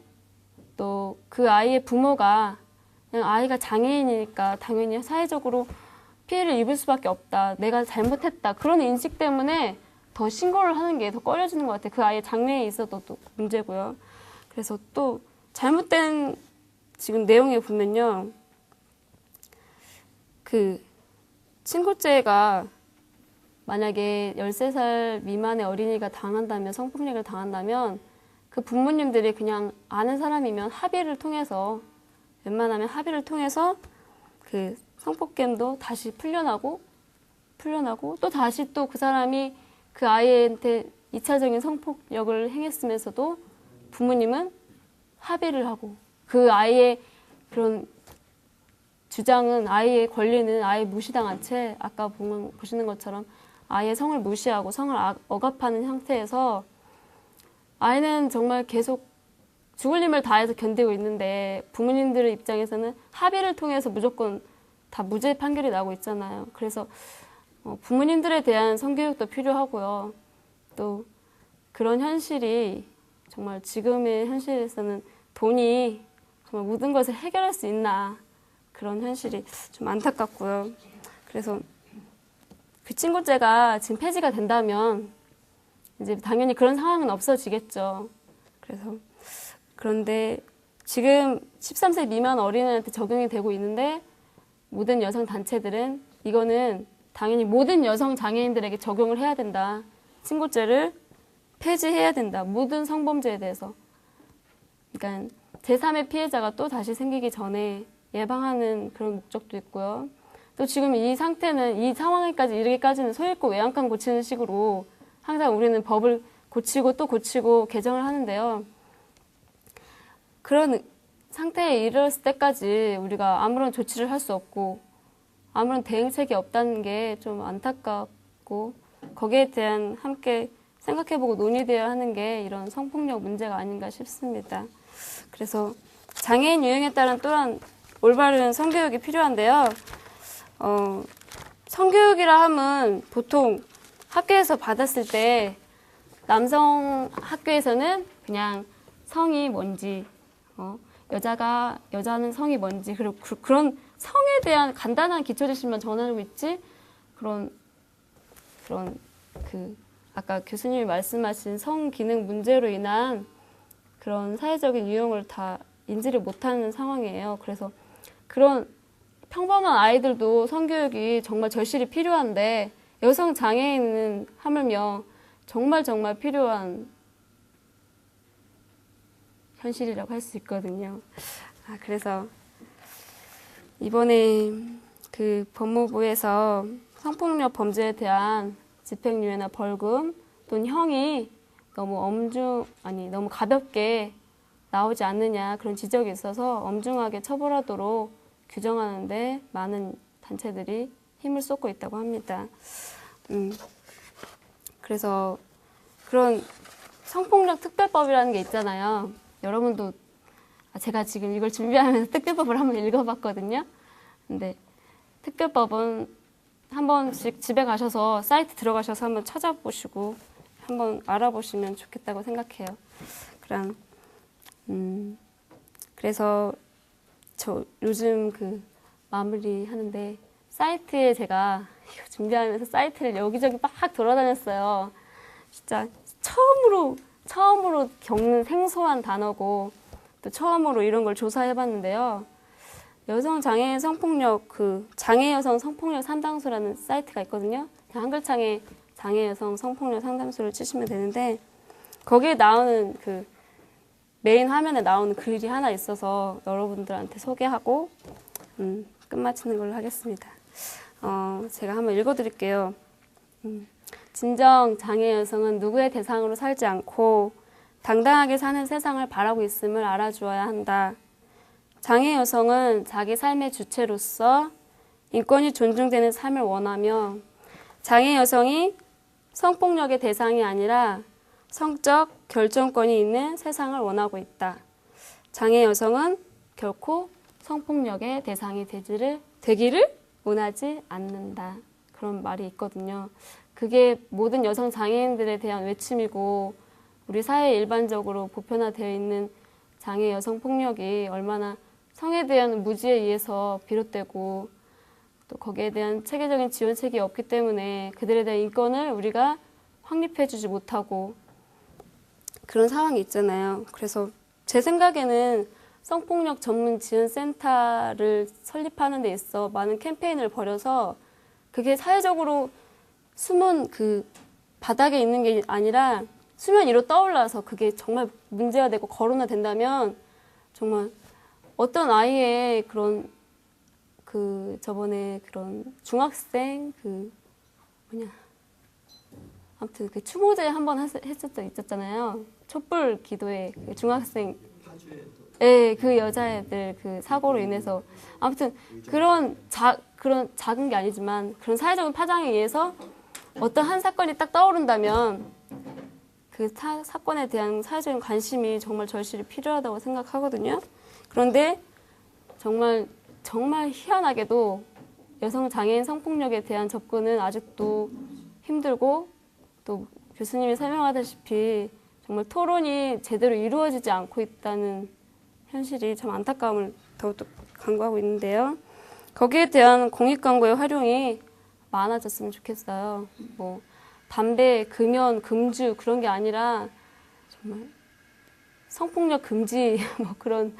또 그 아이의 부모가 그냥 아이가 장애인이니까 당연히 사회적으로 피해를 입을 수밖에 없다. 내가 잘못했다. 그런 인식 때문에 더 신고를 하는 게 더 꺼려지는 것 같아요. 그 아이의 장래에 있어도 또 문제고요. 그래서 또 잘못된 지금 내용에 보면요. 친고죄가 만약에 13살 미만의 어린이가 성폭력을 당한다면 그 부모님들이 그냥 아는 사람이면 웬만하면 합의를 통해서 성폭행도 다시 풀려나고 또 다시 또 그 사람이 그 아이한테 2차적인 성폭력을 행했으면서도 부모님은 합의를 하고 그 아이의 그런 주장은 아이의 권리는 아예 무시당한 채 아까 보시는 것처럼 아이의 성을 무시하고 성을 억압하는 형태에서 아이는 정말 계속 죽을 힘을 다해서 견디고 있는데 부모님들의 입장에서는 합의를 통해서 무조건 다 무죄 판결이 나오고 있잖아요. 그래서 부모님들에 대한 성교육도 필요하고요. 또 그런 현실이 정말 지금의 현실에서는 돈이 정말 모든 것을 해결할 수 있나 그런 현실이 좀 안타깝고요. 그래서 친고죄가 지금 폐지가 된다면 이제 당연히 그런 상황은 없어지겠죠. 그런데 지금 13세 미만 어린이한테 적용이 되고 있는데 모든 여성 단체들은 이거는 당연히 모든 여성 장애인들에게 적용을 해야 된다. 친고죄를 폐지해야 된다. 모든 성범죄에 대해서. 그러니까 제3의 피해자가 또 다시 생기기 전에 예방하는 그런 목적도 있고요. 또 지금 이 상황에까지 이르기까지는 소잃고 외양간 고치는 식으로 항상 우리는 법을 고치고 또 고치고 개정을 하는데요. 그런 상태에 이르렀을 때까지 우리가 아무런 조치를 할 수 없고 아무런 대응책이 없다는 게 좀 안타깝고 거기에 대한 함께 생각해보고 논의되어야 하는 게 이런 성폭력 문제가 아닌가 싶습니다. 그래서 장애인 유형에 따른 또한 올바른 성교육이 필요한데요. 성교육이라 함은 보통 학교에서 받았을 때 남성 학교에서는 그냥 성이 뭔지, 여자는 성이 뭔지, 그리고 그런 성에 대한 간단한 기초 지식만 전하고 있지, 아까 교수님이 말씀하신 성 기능 문제로 인한 그런 사회적인 유형을 다 인지를 못하는 상황이에요. 그래서 그런 평범한 아이들도 성교육이 정말 절실히 필요한데 여성 장애인은 하물며 정말 필요한 현실이라고 할 수 있거든요. 그래서 이번에 그 법무부에서 성폭력 범죄에 대한 집행유예나 벌금 또는 형이 너무 가볍게 나오지 않느냐 그런 지적이 있어서 엄중하게 처벌하도록 규정하는데 많은 단체들이 힘을 쏟고 있다고 합니다. 그래서 그런 성폭력 특별법이라는 게 있잖아요. 여러분도 제가 지금 이걸 준비하면서 특별법을 한번 읽어봤거든요. 근데 특별법은 한 번씩 집에 가셔서 사이트 들어가셔서 한번 찾아보시고 한번 알아보시면 좋겠다고 생각해요. 그래서 저 요즘 마무리 하는데 사이트에 제가 이거 준비하면서 사이트를 여기저기 막 돌아다녔어요. 진짜 처음으로 겪는 생소한 단어고 또 처음으로 이런 걸 조사해봤는데요. 여성 장애인 성폭력 장애 여성 성폭력 상담소라는 사이트가 있거든요. 한글창에 장애 여성 성폭력 상담소를 치시면 되는데 거기에 나오는 메인 화면에 나오는 글이 하나 있어서 여러분들한테 소개하고 끝마치는 걸로 하겠습니다. 제가 한번 읽어드릴게요. 진정 장애 여성은 누구의 대상으로 살지 않고 당당하게 사는 세상을 바라고 있음을 알아주어야 한다. 장애 여성은 자기 삶의 주체로서 인권이 존중되는 삶을 원하며 장애 여성이 성폭력의 대상이 아니라 성적 결정권이 있는 세상을 원하고 있다. 장애 여성은 결코 성폭력의 대상이 되기를 원하지 않는다. 그런 말이 있거든요. 그게 모든 여성 장애인들에 대한 외침이고 우리 사회에 일반적으로 보편화되어 있는 장애 여성 폭력이 얼마나 성에 대한 무지에 의해서 비롯되고 또 거기에 대한 체계적인 지원책이 없기 때문에 그들에 대한 인권을 우리가 확립해주지 못하고 그런 상황이 있잖아요. 그래서 제 생각에는 성폭력 전문 지원센터를 설립하는 데 있어 많은 캠페인을 벌여서 그게 사회적으로 숨은 바닥에 있는 게 아니라 수면 위로 떠올라서 그게 정말 문제가 되고 거론화된다면 정말 어떤 아이의 저번에 그런 중학생 아무튼 추모제 한번 했을 때 있었잖아요. 촛불 기도회 중학생 그 여자애들 사고로 인해서 아무튼 그런 작은 게 아니지만 그런 사회적인 파장에 의해서 어떤 한 사건이 딱 떠오른다면 그 사건에 대한 사회적인 관심이 정말 절실히 필요하다고 생각하거든요. 그런데 정말 희한하게도 여성 장애인 성폭력에 대한 접근은 아직도 힘들고 또 교수님이 설명하다시피 정말 토론이 제대로 이루어지지 않고 있다는 현실이 참 안타까움을 더욱더 강구하고 있는데요. 거기에 대한 공익광고의 활용이 많아졌으면 좋겠어요. 담배, 금연, 금주 그런 게 아니라 정말 성폭력 금지 그런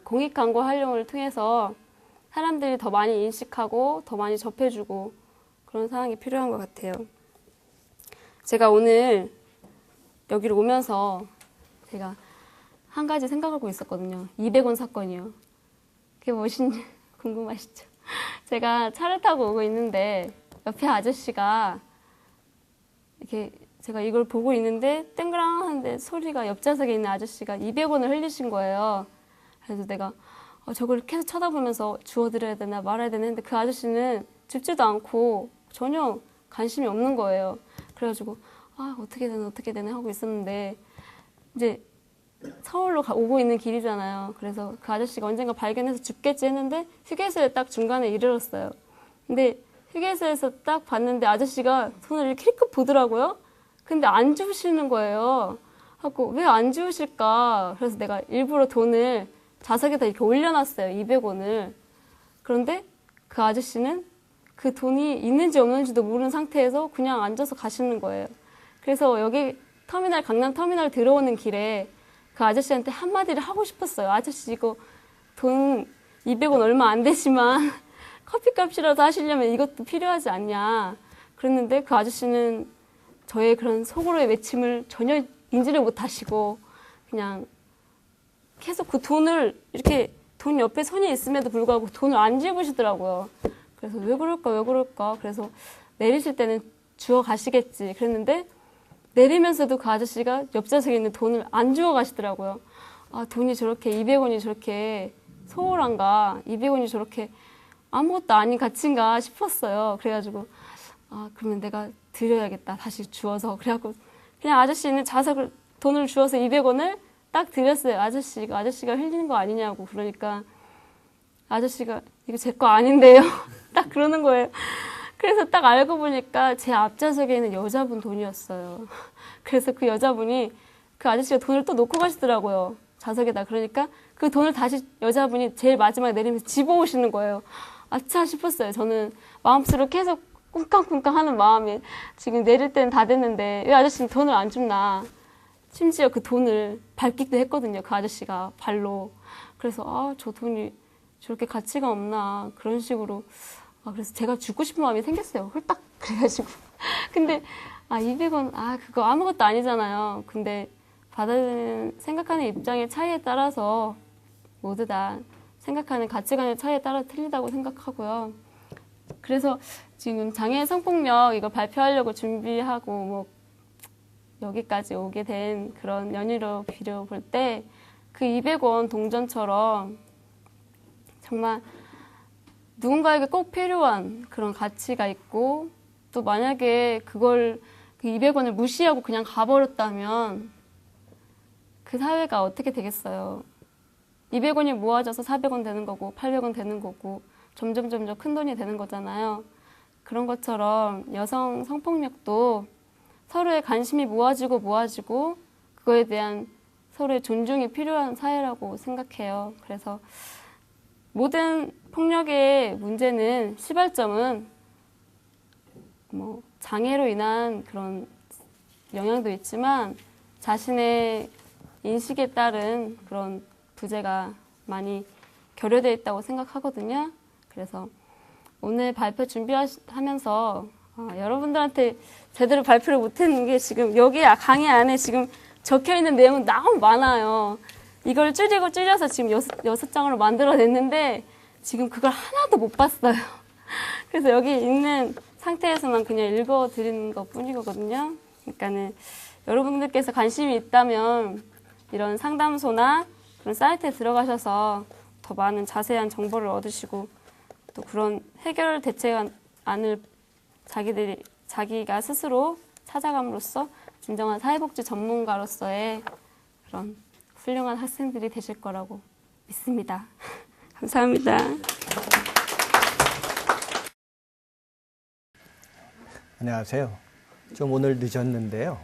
공익 광고 활용을 통해서 사람들이 더 많이 인식하고 더 많이 접해주고 그런 상황이 필요한 것 같아요. 제가 오늘 여기로 오면서 제가 한 가지 생각하고 있었거든요. 200원 사건이요. 그게 무엇인지 궁금하시죠? 제가 차를 타고 오고 있는데 옆에 아저씨가 이렇게 제가 이걸 보고 있는데 땡그랑한데 소리가 옆좌석에 있는 아저씨가 200원을 흘리신 거예요. 그래서 내가 저걸 계속 쳐다보면서 주워드려야 되나 말아야 되나 했는데 그 아저씨는 줍지도 않고 전혀 관심이 없는 거예요. 그래가지고 어떻게 되나 하고 있었는데 이제 서울로 오고 있는 길이잖아요. 그래서 그 아저씨가 언젠가 발견해서 줍겠지 했는데 휴게소에 딱 중간에 이르렀어요. 근데 휴게소에서 딱 봤는데 아저씨가 손을 이렇게 힐끗 보더라고요. 근데 안 주우시는 거예요. 하고 왜 안 주우실까? 그래서 내가 일부러 돈을 좌석에다 이렇게 올려놨어요. 200원을. 그런데 그 아저씨는 그 돈이 있는지 없는지도 모르는 상태에서 그냥 앉아서 가시는 거예요. 그래서 여기 강남 터미널 들어오는 길에 그 아저씨한테 한마디를 하고 싶었어요. 아저씨 이거 돈 200원 얼마 안 되지만 커피값이라도 하시려면 이것도 필요하지 않냐. 그랬는데 그 아저씨는 저의 그런 속으로의 외침을 전혀 인지를 못하시고 그냥 계속 그 돈을 이렇게 돈 옆에 손이 있음에도 불구하고 돈을 안 집으시더라고요. 그래서 왜 그럴까? 그래서 내리실 때는 주워 가시겠지. 그랬는데 내리면서도 그 아저씨가 옆좌석에 있는 돈을 안 주워 가시더라고요. 돈이 저렇게 200원이 저렇게 소홀한가? 200원이 저렇게 아무것도 아닌 가치인가 싶었어요. 그래가지고 그러면 내가 드려야겠다. 다시 주워서. 그래갖고 그냥 아저씨는 돈을 주워서 200원을 딱 드렸어요. 아저씨가 흘리는 거 아니냐고. 그러니까 아저씨가 이거 제 거 아닌데요. 딱 그러는 거예요. 그래서 딱 알고 보니까 제 앞좌석에 있는 여자분 돈이었어요. 그래서 그 여자분이 그 아저씨가 돈을 또 놓고 가시더라고요. 좌석에다. 그러니까 그 돈을 다시 여자분이 제일 마지막에 내리면서 집어오시는 거예요. 아차 싶었어요. 저는 마음속으로 계속 쿵쾅쿵쾅 하는 마음에 지금 내릴 때는 다 됐는데 왜 아저씨는 돈을 안 줍나. 심지어 그 돈을 밟기도 했거든요. 그 아저씨가 발로. 그래서 저 돈이 저렇게 가치가 없나 그런 식으로 그래서 제가 주고 싶은 마음이 생겼어요. 홀딱 그래가지고 근데 200원 그거 아무것도 아니잖아요. 근데 받아들이는 생각하는 입장의 차이에 따라서 모두 다 생각하는 가치관의 차이에 따라 틀리다고 생각하고요. 그래서 지금 장애인 성폭력 이거 발표하려고 준비하고 뭐 여기까지 오게 된 그런 연유로 빌어볼 때 그 200원 동전처럼 정말 누군가에게 꼭 필요한 그런 가치가 있고 또 만약에 그걸 그 200원을 무시하고 그냥 가버렸다면 그 사회가 어떻게 되겠어요. 200원이 모아져서 400원 되는 거고 800원 되는 거고 점점 큰 돈이 되는 거잖아요. 그런 것처럼 여성 성폭력도 서로의 관심이 모아지고 그거에 대한 서로의 존중이 필요한 사회라고 생각해요. 그래서 모든 폭력의 문제는 시발점은 뭐 장애로 인한 그런 영향도 있지만 자신의 인식에 따른 그런 부재가 많이 결여되어 있다고 생각하거든요. 그래서 오늘 발표 준비하면서 여러분들한테 제대로 발표를 못했는 게 지금 여기 강의 안에 지금 적혀있는 내용은 너무 많아요. 이걸 줄여서 지금 6장으로 만들어냈는데 지금 그걸 하나도 못 봤어요. 그래서 여기 있는 상태에서만 그냥 읽어드리는 것 뿐이거든요. 그러니까는 여러분들께서 관심이 있다면 이런 상담소나 그런 사이트에 들어가셔서 더 많은 자세한 정보를 얻으시고 또 그런 해결 대책안을 자기가 스스로 찾아감으로써 진정한 사회복지 전문가로서의 그런 훌륭한 학생들이 되실 거라고 믿습니다. 감사합니다. 안녕하세요. 좀 오늘 늦었는데요.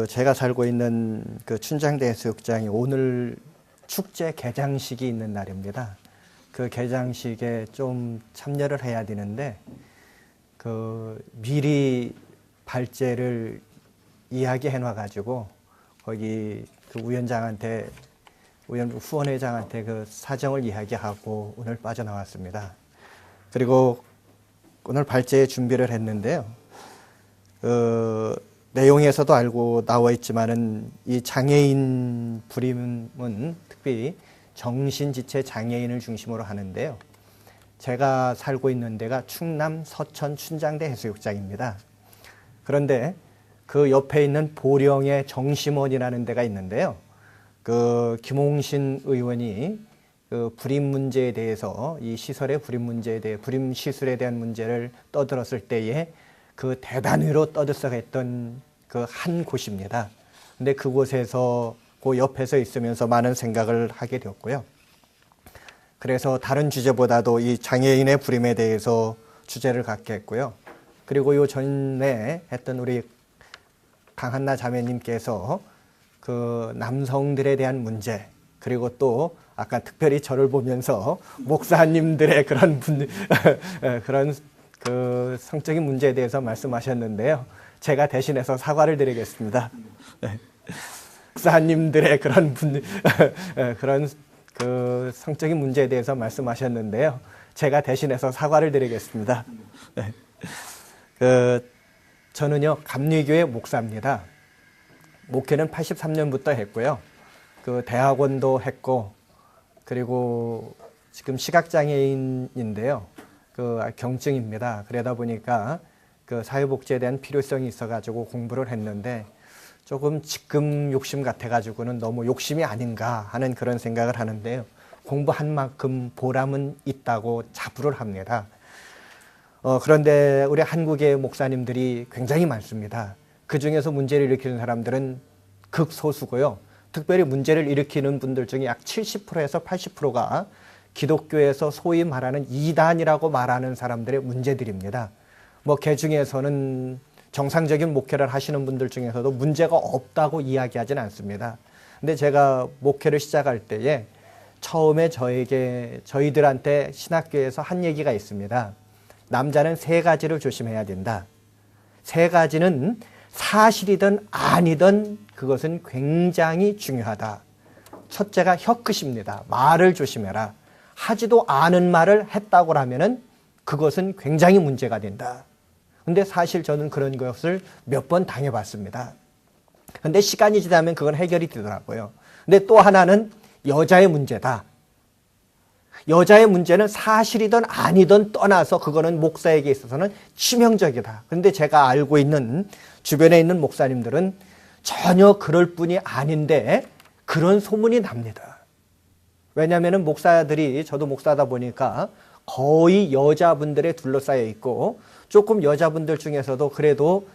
제가 살고 있는 그 춘장대 해수욕장이 오늘 축제 개장식이 있는 날입니다. 그 개장식에 좀 참여를 해야 되는데 미리 발제를 이야기해 놔가지고 거기 그 후원회장한테 그 사정을 이야기하고 오늘 빠져나왔습니다. 그리고 오늘 발제에 준비를 했는데요. 내용에서도 알고 나와 있지만은 이 장애인 불임은 특별히 정신지체 장애인을 중심으로 하는데요. 제가 살고 있는 데가 충남 서천 춘장대 해수욕장입니다. 그런데 그 옆에 있는 보령의 정심원이라는 데가 있는데요. 그 김홍신 의원이 그 불임 문제에 대해서, 이 시설의 불임 문제에 대해, 불임 시술에 대한 문제를 떠들었을 때에 그 대단위로 떠들썩했던 그 한 곳입니다. 근데 그곳에서 그 옆에서 있으면서 많은 생각을 하게 되었고요. 그래서 다른 주제보다도 이 장애인의 불임에 대해서 주제를 갖게 했고요. 그리고 요 전에 했던 우리 강한나 자매님께서 그 남성들에 대한 문제, 그리고 또 아까 특별히 저를 보면서 목사님들의 그런 그런 그 성적인 문제에 대해서 말씀하셨는데요. 제가 대신해서 사과를 드리겠습니다. 목사님들의 그런 그런 그 성적인 문제에 대해서 말씀하셨는데요. 제가 대신해서 사과를 드리겠습니다. 저는요, 감리교회 목사입니다. 목회는 83년부터 했고요. 그 대학원도 했고, 그리고 지금 시각장애인인데요. 그 경증입니다. 그러다 보니까 그 사회복지에 대한 필요성이 있어가지고 공부를 했는데 조금 지금 욕심 같아가지고는 너무 욕심이 아닌가 하는 그런 생각을 하는데요. 공부한 만큼 보람은 있다고 자부를 합니다. 그런데 우리 한국의 목사님들이 굉장히 많습니다. 그 중에서 문제를 일으키는 사람들은 극소수고요. 특별히 문제를 일으키는 분들 중에 약 70%에서 80%가 기독교에서 소위 말하는 이단이라고 말하는 사람들의 문제들입니다. 뭐 그 중에서는 정상적인 목회를 하시는 분들 중에서도 문제가 없다고 이야기하진 않습니다. 근데 제가 목회를 시작할 때에 처음에 저희들한테 신학교에서 한 얘기가 있습니다. 남자는 3가지를 조심해야 된다. 3가지는 사실이든 아니든 그것은 굉장히 중요하다. 첫째가 혀끝입니다. 말을 조심해라. 하지도 않은 말을 했다고 하면은 그것은 굉장히 문제가 된다. 근데 사실 저는 그런 것을 몇 번 당해봤습니다. 근데 시간이 지나면 그건 해결이 되더라고요. 근데 또 하나는 여자의 문제다. 여자의 문제는 사실이든 아니든 떠나서 그거는 목사에게 있어서는 치명적이다. 그런데 제가 알고 있는 주변에 있는 목사님들은 전혀 그럴 뿐이 아닌데 그런 소문이 납니다. 왜냐하면 목사들이, 저도 목사다 보니까 거의 여자분들에 둘러싸여 있고 조금 여자분들 중에서도 그래도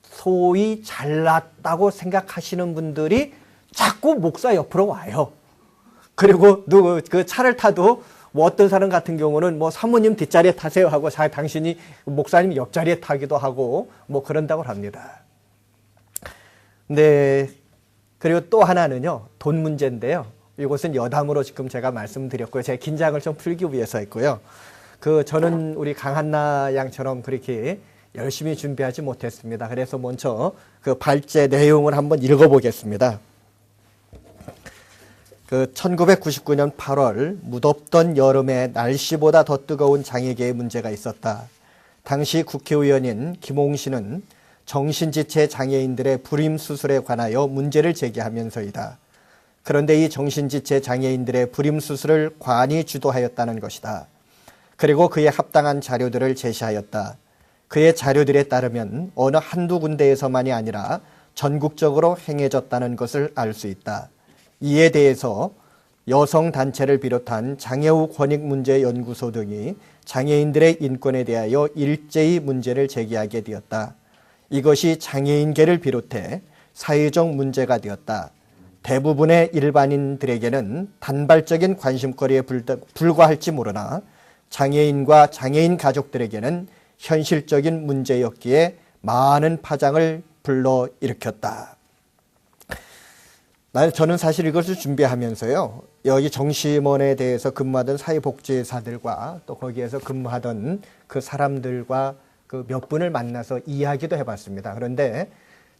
소위 잘났다고 생각하시는 분들이 자꾸 목사 옆으로 와요. 그리고 그 차를 타도 뭐 어떤 사람 같은 경우는 뭐 사모님 뒷자리에 타세요 하고 당신이 목사님 옆자리에 타기도 하고 뭐 그런다고 합니다. 네. 그리고 또 하나는요, 돈 문제인데요. 이것은 여담으로 지금 제가 말씀드렸고요. 제 긴장을 좀 풀기 위해서 했고요. 저는 우리 강한나 양처럼 그렇게 열심히 준비하지 못했습니다. 그래서 먼저 그 발제 내용을 한번 읽어보겠습니다. 1999년 8월 무덥던 여름에 날씨보다 더 뜨거운 장애계의 문제가 있었다. 당시 국회의원인 김홍신은 정신지체 장애인들의 불임 수술에 관하여 문제를 제기하면서이다. 그런데 이 정신지체 장애인들의 불임 수술을 관이 주도하였다는 것이다. 그리고 그에 합당한 자료들을 제시하였다. 그의 자료들에 따르면 어느 한두 군데에서만이 아니라 전국적으로 행해졌다는 것을 알 수 있다. 이에 대해서 여성단체를 비롯한 장애우 권익문제연구소 등이 장애인들의 인권에 대하여 일제히 문제를 제기하게 되었다. 이것이 장애인계를 비롯해 사회적 문제가 되었다. 대부분의 일반인들에게는 단발적인 관심거리에 불과할지 모르나 장애인과 장애인 가족들에게는 현실적인 문제였기에 많은 파장을 불러일으켰다. 저는 사실 이것을 준비하면서요, 여기 정심원에 대해서 근무하던 사회복지사들과 또 거기에서 근무하던 그 사람들과 그 몇 분을 만나서 이야기도 해봤습니다. 그런데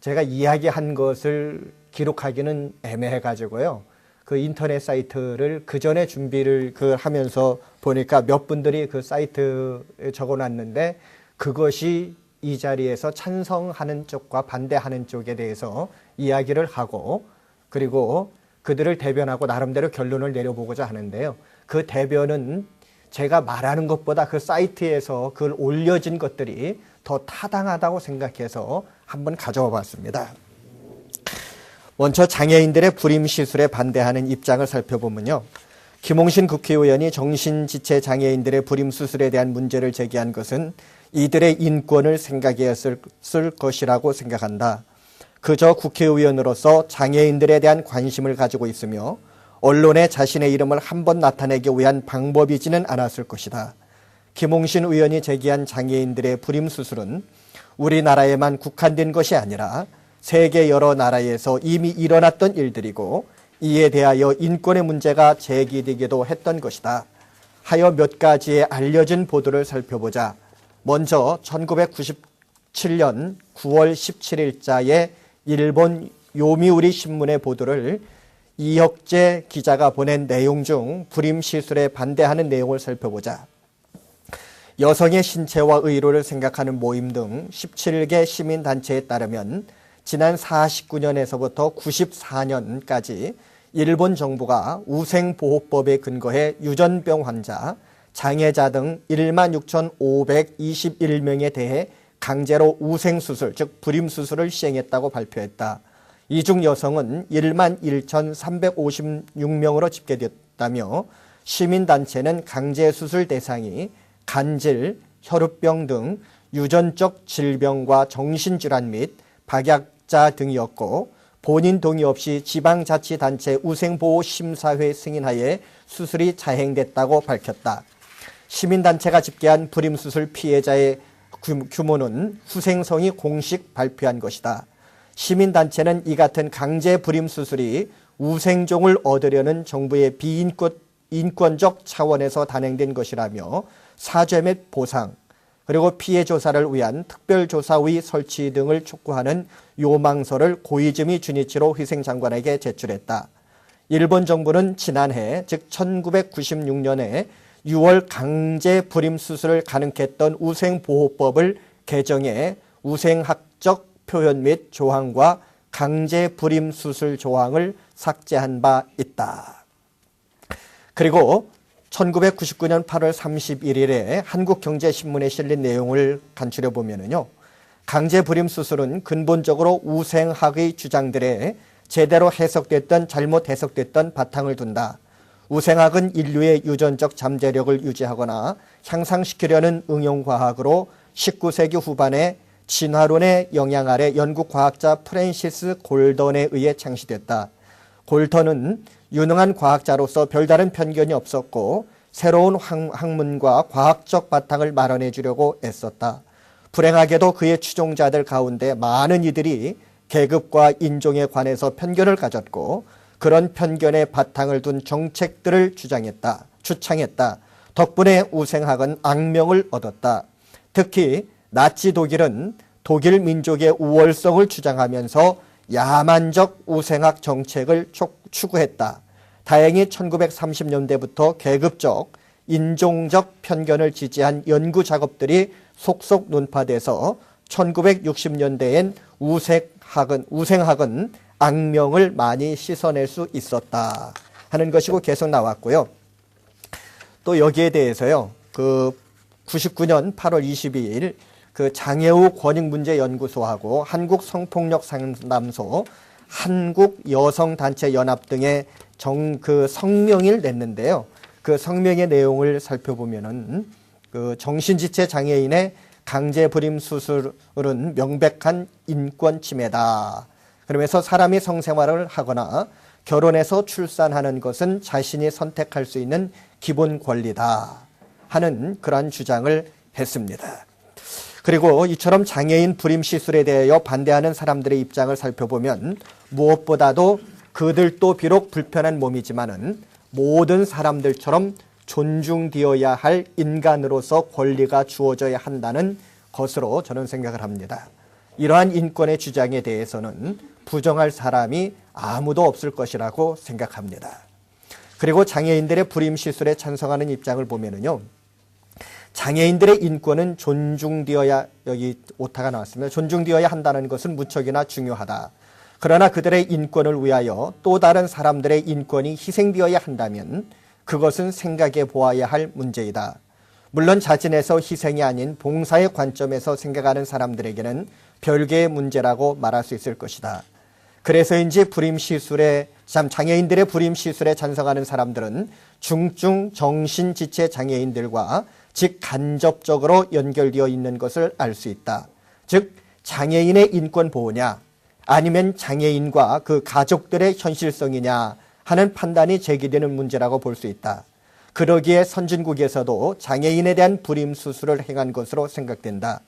제가 이야기한 것을 기록하기는 애매해가지고요, 그 인터넷 사이트를 그 전에 준비를 하면서 보니까 몇 분들이 그 사이트에 적어놨는데 그것이 이 자리에서 찬성하는 쪽과 반대하는 쪽에 대해서 이야기를 하고, 그리고 그들을 대변하고 나름대로 결론을 내려보고자 하는데요. 그 대변은 제가 말하는 것보다 그 사이트에서 그걸 올려진 것들이 더 타당하다고 생각해서 한번 가져와 봤습니다. 먼저 장애인들의 불임 시술에 반대하는 입장을 살펴보면요. 김홍신 국회의원이 정신지체 장애인들의 불임 수술에 대한 문제를 제기한 것은 이들의 인권을 생각했을 것이라고 생각한다. 그저 국회의원으로서 장애인들에 대한 관심을 가지고 있으며 언론에 자신의 이름을 한번 나타내기 위한 방법이지는 않았을 것이다. 김홍신 의원이 제기한 장애인들의 불임 수술은 우리나라에만 국한된 것이 아니라 세계 여러 나라에서 이미 일어났던 일들이고 이에 대하여 인권의 문제가 제기되기도 했던 것이다. 하여 몇 가지의 알려진 보도를 살펴보자. 먼저 1997년 9월 17일자의 일본 요미우리 신문의 보도를 이혁재 기자가 보낸 내용 중 불임 시술에 반대하는 내용을 살펴보자. 여성의 신체와 의료를 생각하는 모임 등 17개 시민단체에 따르면 지난 49년에서부터 94년까지 일본 정부가 우생보호법에 근거해 유전병 환자, 장애자 등 16,521명에 대해 강제로 우생수술, 즉 불임수술을 시행했다고 발표했다. 이 중 여성은 11,356명으로 집계됐다며 시민단체는 강제수술 대상이 간질, 혈우병 등 유전적 질병과 정신질환 및 박약자 등이었고 본인 동의 없이 지방자치단체 우생보호심사회 승인하에 수술이 자행됐다고 밝혔다. 시민단체가 집계한 불임수술 피해자의 규모는 후생성이 공식 발표한 것이다. 시민단체는 이 같은 강제 불임수술이 우생종을 얻으려는 정부의 비인권적 차원에서 단행된 것이라며 사죄 및 보상, 그리고 피해 조사를 위한 특별조사위 설치 등을 촉구하는 요망서를 고이즈미 주니치로 희생장관에게 제출했다. 일본 정부는 지난해, 즉 1996년에 6월 강제 불임 수술을 가능케 했던 우생보호법을 개정해 우생학적 표현 및 조항과 강제 불임 수술 조항을 삭제한 바 있다. 그리고 1999년 8월 31일에 한국경제신문에 실린 내용을 간추려 보면은요. 강제 불임 수술은 근본적으로 우생학의 주장들에 제대로 해석됐던 잘못 해석됐던 바탕을 둔다. 우생학은 인류의 유전적 잠재력을 유지하거나 향상시키려는 응용과학으로 19세기 후반에 진화론의 영향 아래 영국 과학자 프랜시스 골던에 의해 창시됐다. 골던은 유능한 과학자로서 별다른 편견이 없었고 새로운 학문과 과학적 바탕을 마련해 주려고 애썼다. 불행하게도 그의 추종자들 가운데 많은 이들이 계급과 인종에 관해서 편견을 가졌고 그런 편견에 바탕을 둔 정책들을 추창했다. 덕분에 우생학은 악명을 얻었다. 특히 나치 독일은 독일 민족의 우월성을 주장하면서 야만적 우생학 정책을 추구했다. 다행히 1930년대부터 계급적, 인종적 편견을 지지한 연구 작업들이 속속 논파돼서 1960년대엔 우생학은 악명을 많이 씻어낼 수 있었다 하는 것이고 계속 나왔고요. 또 여기에 대해서요. 99년 8월 22일 장애우 권익문제연구소하고 한국성폭력상담소, 한국여성단체연합 등의 성명을 냈는데요. 그 성명의 내용을 살펴보면은 정신지체 장애인의 강제불임 수술은 명백한 인권 침해다. 그러면서 사람이 성생활을 하거나 결혼해서 출산하는 것은 자신이 선택할 수 있는 기본 권리다 하는 그러한 주장을 했습니다. 그리고 이처럼 장애인 불임 시술에 대하여 반대하는 사람들의 입장을 살펴보면 무엇보다도 그들도 비록 불편한 몸이지만은 모든 사람들처럼 존중되어야 할 인간으로서 권리가 주어져야 한다는 것으로 저는 생각을 합니다. 이러한 인권의 주장에 대해서는 부정할 사람이 아무도 없을 것이라고 생각합니다. 그리고 장애인들의 불임 시술에 찬성하는 입장을 보면은요. 장애인들의 인권은 존중되어야, 여기 오타가 나왔습니다. 존중되어야 한다는 것은 무척이나 중요하다. 그러나 그들의 인권을 위하여 또 다른 사람들의 인권이 희생되어야 한다면 그것은 생각해 보아야 할 문제이다. 물론 자진해서 희생이 아닌 봉사의 관점에서 생각하는 사람들에게는 별개의 문제라고 말할 수 있을 것이다. 그래서인지 장애인들의 불임 시술에 찬성하는 사람들은 중증 정신지체 장애인들과 즉 간접적으로 연결되어 있는 것을 알 수 있다. 즉 장애인의 인권 보호냐 아니면 장애인과 그 가족들의 현실성이냐 하는 판단이 제기되는 문제라고 볼 수 있다. 그러기에 선진국에서도 장애인에 대한 불임 수술을 행한 것으로 생각된다.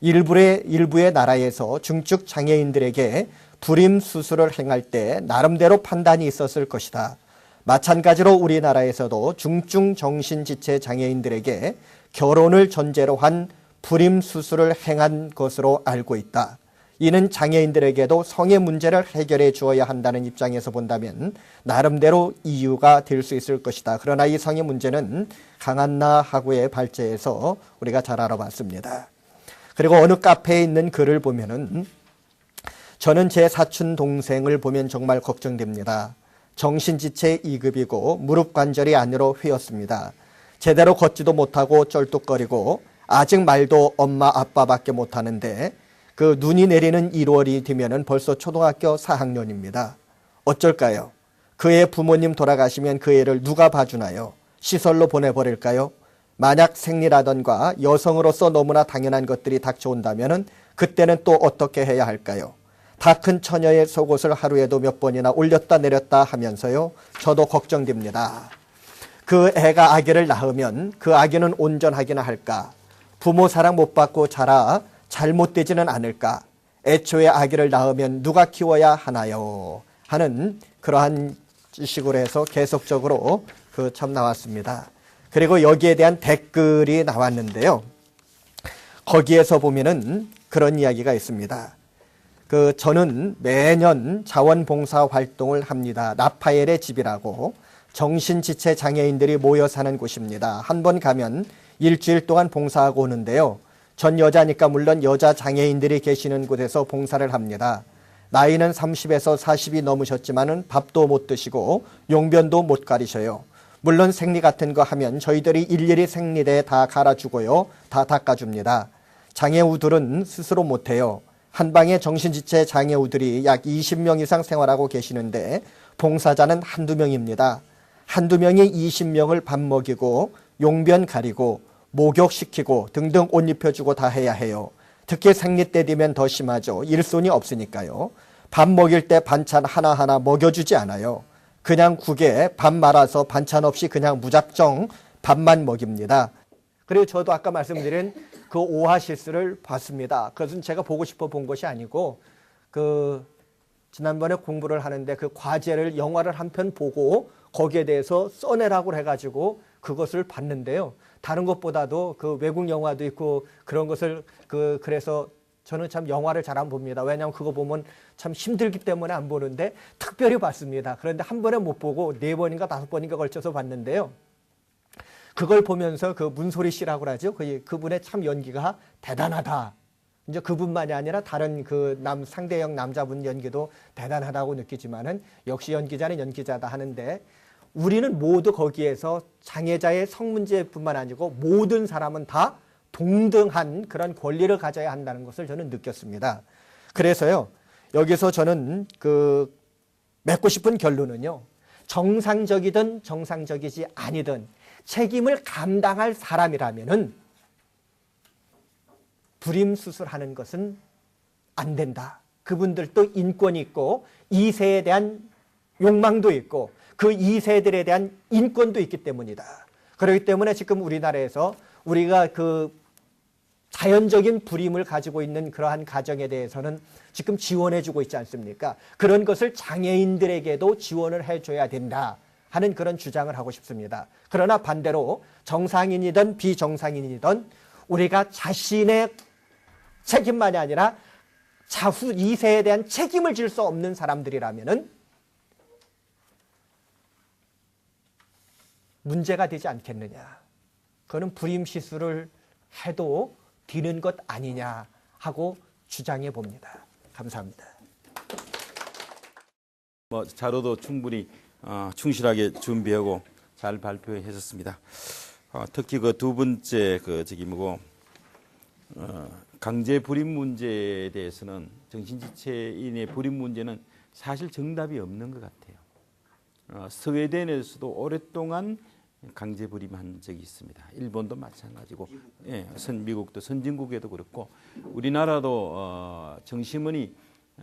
일부의 나라에서 중증 장애인들에게 불임 수술을 행할 때 나름대로 판단이 있었을 것이다. 마찬가지로 우리나라에서도 중증 정신지체 장애인들에게 결혼을 전제로 한 불임 수술을 행한 것으로 알고 있다. 이는 장애인들에게도 성의 문제를 해결해 주어야 한다는 입장에서 본다면 나름대로 이유가 될 수 있을 것이다. 그러나 이 성의 문제는 강한나 하구의 발제에서 우리가 잘 알아봤습니다. 그리고 어느 카페에 있는 글을 보면은 저는 제 사촌 동생을 보면 정말 걱정됩니다. 정신지체 2급이고 무릎 관절이 안으로 휘었습니다. 제대로 걷지도 못하고 쩔뚝거리고 아직 말도 엄마 아빠밖에 못하는데 그 눈이 내리는 1월이 되면은 벌써 초등학교 4학년입니다. 어쩔까요? 그의 부모님 돌아가시면 그 애를 누가 봐주나요? 시설로 보내버릴까요? 만약 생리라던가 여성으로서 너무나 당연한 것들이 닥쳐온다면은 그때는 또 어떻게 해야 할까요? 다 큰 처녀의 속옷을 하루에도 몇 번이나 올렸다 내렸다 하면서요. 저도 걱정됩니다. 그 애가 아기를 낳으면 그 아기는 온전하기나 할까? 부모 사랑 못 받고 자라 잘못되지는 않을까? 애초에 아기를 낳으면 누가 키워야 하나요? 하는 그러한 식으로 해서 계속적으로 참 나왔습니다. 그리고 여기에 대한 댓글이 나왔는데요. 거기에서 보면은 그런 이야기가 있습니다. 저는 매년 자원봉사 활동을 합니다. 라파엘의 집이라고 정신지체 장애인들이 모여 사는 곳입니다. 한 번 가면 일주일 동안 봉사하고 오는데요. 전 여자니까 물론 여자 장애인들이 계시는 곳에서 봉사를 합니다. 나이는 30에서 40이 넘으셨지만은 밥도 못 드시고 용변도 못 가리셔요. 물론 생리 같은 거 하면 저희들이 일일이 생리대에 다 갈아주고요. 다 닦아줍니다. 장애우들은 스스로 못해요. 한방에 정신지체 장애우들이 약 20명 이상 생활하고 계시는데 봉사자는 한두 명입니다. 한두 명이 20명을 밥 먹이고 용변 가리고 목욕시키고 등등 옷 입혀주고 다 해야 해요. 특히 생리 때 되면 더 심하죠. 일손이 없으니까요. 밥 먹일 때 반찬 하나하나 먹여주지 않아요. 그냥 국에 밥 말아서 반찬 없이 그냥 무작정 밥만 먹입니다. 그리고 저도 아까 말씀드린 그 오아시스를 봤습니다. 그것은 제가 보고 싶어 본 것이 아니고 지난번에 공부를 하는데 그 과제를 영화를 한 편 보고 거기에 대해서 써내라고 해가지고 그것을 봤는데요. 다른 것보다도 그 외국 영화도 있고 그런 것을 그래서 저는 참 영화를 잘 안 봅니다. 왜냐하면 그거 보면 참 힘들기 때문에 안 보는데 특별히 봤습니다. 그런데 한 번에 못 보고 4번인가 5번인가 걸쳐서 봤는데요. 그걸 보면서 그 문소리 씨라고 하죠. 그분의 참 연기가 대단하다. 이제 그분만이 아니라 다른 상대역 남자분 연기도 대단하다고 느끼지만은 역시 연기자는 연기자다 하는데 우리는 모두 거기에서 장애자의 성 문제뿐만 아니고 모든 사람은 다 동등한 그런 권리를 가져야 한다는 것을 저는 느꼈습니다. 그래서요, 여기서 저는 맺고 싶은 결론은요, 정상적이든 정상적이지 아니든 책임을 감당할 사람이라면은 불임 수술하는 것은 안 된다. 그분들도 인권이 있고 2세에 대한 욕망도 있고 그 2세들에 대한 인권도 있기 때문이다. 그렇기 때문에 지금 우리나라에서 우리가 자연적인 불임을 가지고 있는 그러한 가정에 대해서는 지금 지원해주고 있지 않습니까? 그런 것을 장애인들에게도 지원을 해줘야 된다 하는 그런 주장을 하고 싶습니다. 그러나 반대로 정상인이든 비정상인이든 우리가 자신의 책임만이 아니라 자후 2세에 대한 책임을 질 수 없는 사람들이라면은 문제가 되지 않겠느냐. 그거는 불임 시술을 해도 되는 것 아니냐 하고 주장해 봅니다. 감사합니다. 자료도 충분히 충실하게 준비하고 잘 발표해 주셨습니다. 특히 그 두 번째 그 저기 뭐고 강제 불임 문제에 대해서는 정신지체인의 불임 문제는 사실 정답이 없는 것 같아요. 스웨덴에서도 오랫동안 강제 불임한 적이 있습니다. 일본도 마찬가지고, 예, 미국도 선진국에도 그렇고, 우리나라도 정심원이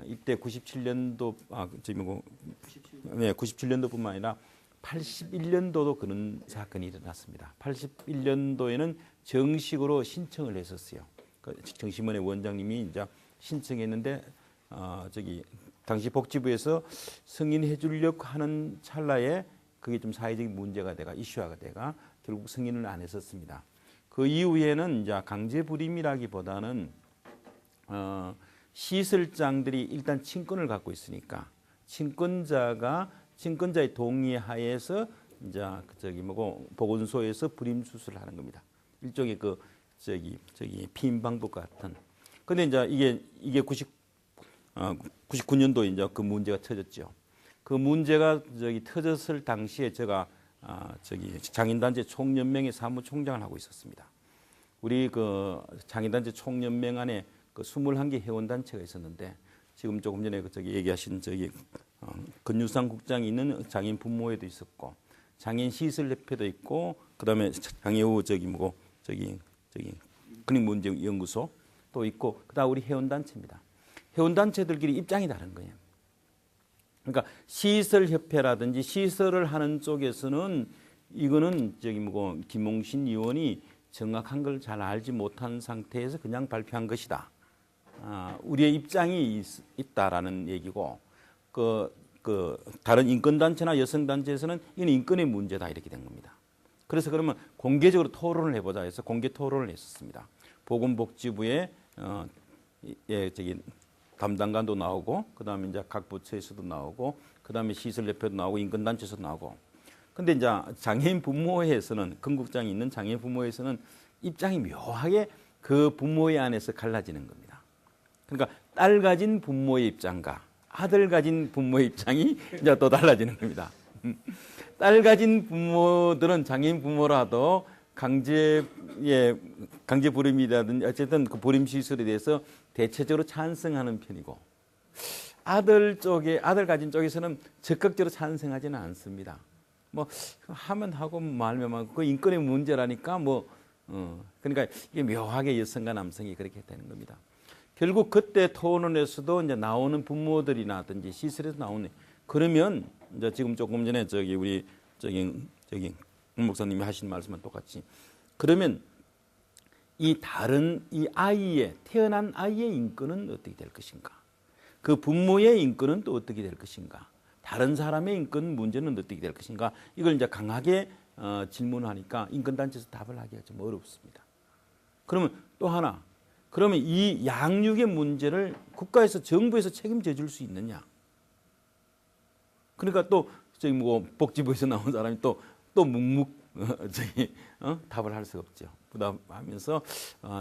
이때 97년도 네, 97년도뿐만 아니라 81년도도 그런 사건이 일어났습니다. 81년도에는 정식으로 신청을 했었어요. 그 정심원의 원장님이 이제 신청했는데 당시 복지부에서 승인해 주려고 하는 찰나에 그게 좀 사회적인 문제가 돼가 이슈화가 돼가 결국 승인을 안 했었습니다. 그 이후에는 이제 강제 불임이라기보다는 시설장들이 일단 친권을 갖고 있으니까 친권자의 동의하에서 이제 보건소에서 불임 수술을 하는 겁니다. 일종의 피임 방법 같은. 근데 이제 이게 99년도에 이제 그 문제가 터졌죠. 그 문제가 터졌을 당시에 제가 장인단체 총연맹의 사무총장을 하고 있었습니다. 우리 그 장인단체 총연맹 안에 그 21개 회원단체가 있었는데 지금 조금 전에 얘기하신 건유상 국장이 있는 장인 부모회도 있었고 장인 시설협회도 있고 그다음에 장애우 근육문제연구소 또 있고 그다음 우리 회원단체입니다. 회원단체들끼리 입장이 다른 거예요. 그러니까 시설협회라든지 시설을 하는 쪽에서는 이거는 김홍신 의원이 정확한 걸 잘 알지 못한 상태에서 그냥 발표한 것이다. 우리의 입장이 있다라는 얘기고 다른 인권단체나 여성단체에서는 이건 인권의 문제다 이렇게 된 겁니다. 그래서 그러면 공개적으로 토론을 해보자 해서 공개 토론을 했었습니다. 보건복지부에 담당관도 나오고 그다음에 이제 각 부처에서도 나오고 그다음에 시설협회도 나오고 인권단체에서도 나오고. 근데 이제 장애인 부모회에서는 건국장이 있는 장애인 부모회에서는 입장이 묘하게 그 부모회 안에서 갈라지는 겁니다. 그러니까 딸 가진 부모의 입장과 아들 가진 부모의 입장이 이제 또 달라지는 겁니다. 딸 가진 부모들은 장애인 부모라도 강제 불임이라든지 어쨌든 그 불임 시설에 대해서 대체적으로 찬성하는 편이고 아들 가진 쪽에서는 적극적으로 찬성하지는 않습니다. 뭐 하면 하고 말면 그 인권의 문제라니까 그러니까 이게 묘하게 여성과 남성이 그렇게 되는 겁니다. 결국 그때 토론에서도 이제 나오는 부모들이나든지 시설에서 나오는 그러면 이제 지금 조금 전에 우리 목사님이 하신 말씀은 똑같이 그러면 이 태어난 아이의 인권은 어떻게 될 것인가? 그 부모의 인권은 또 어떻게 될 것인가? 다른 사람의 인권 문제는 어떻게 될 것인가? 이걸 이제 강하게 질문하니까 인권단체에서 답을 하기가 좀 어렵습니다. 그러면 또 하나, 그러면 이 양육의 문제를 국가에서 정부에서 책임져 줄 수 있느냐? 그러니까 또 복지부에서 나온 사람이 또 묵묵 답을 할 수 없죠. 부담하면서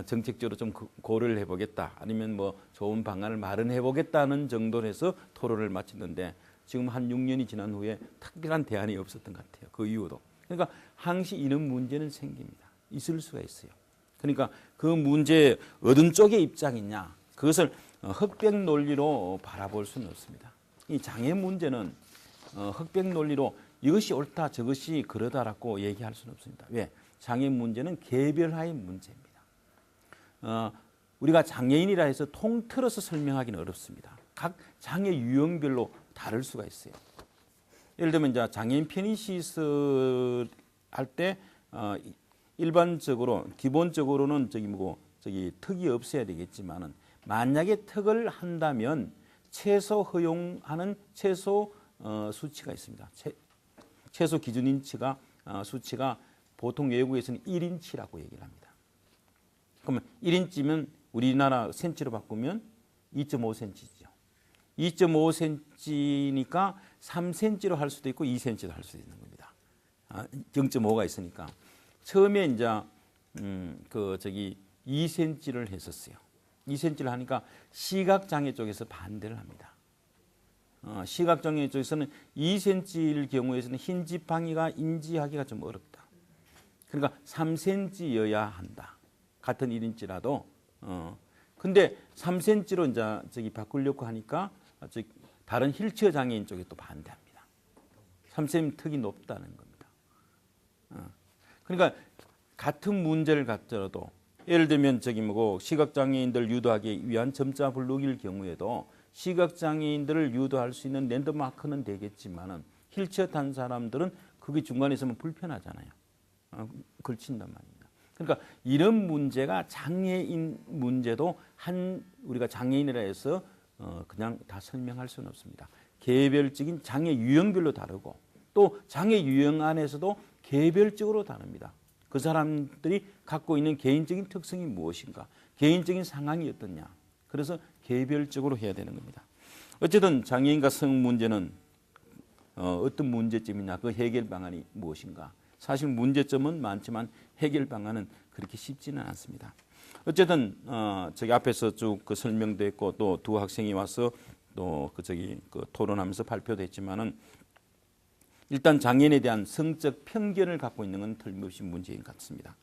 정책적으로 좀 고려를 해보겠다. 아니면 좋은 방안을 마련해보겠다는 정도로 해서 토론을 마쳤는데 지금 한 6년이 지난 후에 특별한 대안이 없었던 것 같아요. 그 이후도. 그러니까 항시 이런 문제는 생깁니다. 있을 수가 있어요. 그러니까 그 문제에 어느 쪽의 입장이냐 그것을 흑백 논리로 바라볼 수는 없습니다. 이 장애 문제는 흑백 논리로 이것이 옳다 저것이 그러다라고 얘기할 수는 없습니다. 왜? 장애 문제는 개별화의 문제입니다. 우리가 장애인이라 해서 통틀어서 설명하기는 어렵습니다. 각 장애 유형별로 다를 수가 있어요. 예를 들면 이제 장애인 편의시설 할 때 일반적으로 기본적으로는 턱이 없어야 되겠지만은 만약에 턱을 한다면 최소 허용하는 최소 수치가 있습니다. 최소 기준인치가 수치가 보통 외국에서는 1인치라고 얘기를 합니다. 그러면 1인치면 우리나라 센치로 바꾸면 2.5cm죠. 2.5cm니까 3cm로 할 수도 있고 2cm로 할 수도 있는 겁니다. 0.5가 있으니까 처음에 이제 2cm를 했었어요. 2cm를 하니까 시각장애 쪽에서 반대를 합니다. 시각장애 쪽에서는 2cm일 경우에서는 흰 지팡이가 인지하기가 좀 어렵다. 그러니까 3cm여야 한다. 같은 1인치라도. 근데 3cm로 이제 저기 바꾸려고 하니까 다른 휠체어 장애인 쪽에 또 반대합니다. 3cm 턱이 높다는 겁니다. 그러니까 같은 문제를 갖더라도 예를 들면 시각장애인들 유도하기 위한 점자 블록일 경우에도 시각장애인들을 유도할 수 있는 랜드마크는 되겠지만은 휠체어 탄 사람들은 그게 중간에 있으면 불편하잖아요. 걸친단 말입니다. 그러니까 이런 문제가 장애인 문제도 우리가 장애인이라 해서 그냥 다 설명할 수는 없습니다. 개별적인 장애 유형별로 다르고 또 장애 유형 안에서도 개별적으로 다릅니다. 그 사람들이 갖고 있는 개인적인 특성이 무엇인가, 개인적인 상황이 어떻냐. 그래서 개별적으로 해야 되는 겁니다. 어쨌든 장애인과 성 문제는 어떤 문제점이냐, 그 해결 방안이 무엇인가. 사실 문제점은 많지만 해결 방안은 그렇게 쉽지는 않습니다. 어쨌든 저기 앞에서 쭉 그 설명도 했고 또 두 학생이 와서 또 토론하면서 발표도 했지만은 일단 장애인에 대한 성적 편견을 갖고 있는 건 틀림없이 문제인 것 같습니다.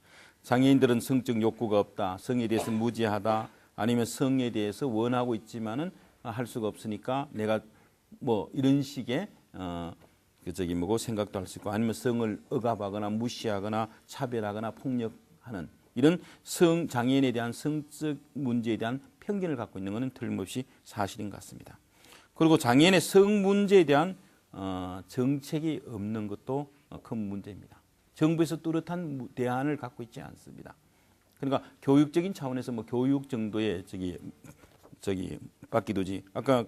장애인들은 성적 욕구가 없다, 성에 대해서 무지하다, 아니면 성에 대해서 원하고 있지만은 할 수가 없으니까 내가 뭐 이런 식의 생각도 할 수 있고, 아니면 성을 억압하거나 무시하거나 차별하거나 폭력하는 이런 장애인에 대한 성적 문제에 대한 편견을 갖고 있는 것은 틀림없이 사실인 것 같습니다. 그리고 장애인의 성 문제에 대한 정책이 없는 것도 큰 문제입니다. 정부에서 뚜렷한 대안을 갖고 있지 않습니다. 그러니까 교육적인 차원에서 뭐 교육 정도의 바뀌도지. 아까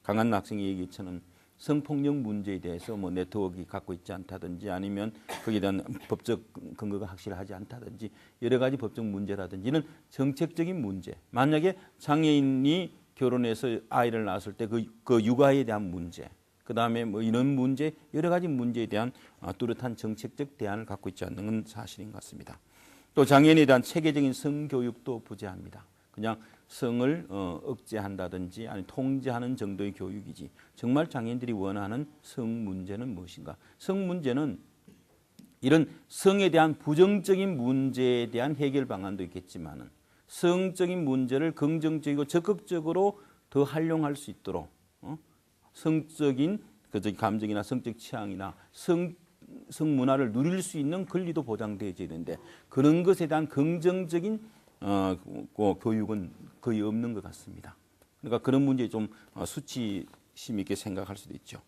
강한 학생이 얘기처럼 성폭력 문제에 대해서 뭐 네트워크가 갖고 있지 않다든지, 아니면 거기에 대한 법적 근거가 확실하지 않다든지, 여러 가지 법적 문제라든지 이런 정책적인 문제. 만약에 장애인이 결혼해서 아이를 낳았을 때 그 육아에 대한 문제, 그 다음에 뭐 이런 문제, 여러 가지 문제에 대한 뚜렷한 정책적 대안을 갖고 있지 않는 건 사실인 것 같습니다. 또 장애인에 대한 체계적인 성교육도 부재합니다. 그냥 성을 억제한다든지 아니 통제하는 정도의 교육이지, 정말 장애인들이 원하는 성 문제는 무엇인가? 성 문제는 이런 성에 대한 부정적인 문제에 대한 해결 방안도 있겠지만은 성적인 문제를 긍정적이고 적극적으로 더 활용할 수 있도록 성적인 감정이나 성적 취향이나 성 문화를 누릴 수 있는 권리도 보장되어야 되는데, 그런 것에 대한 긍정적인 교육은 거의 없는 것 같습니다. 그러니까 그런 문제에 좀 수치심 있게 생각할 수도 있죠.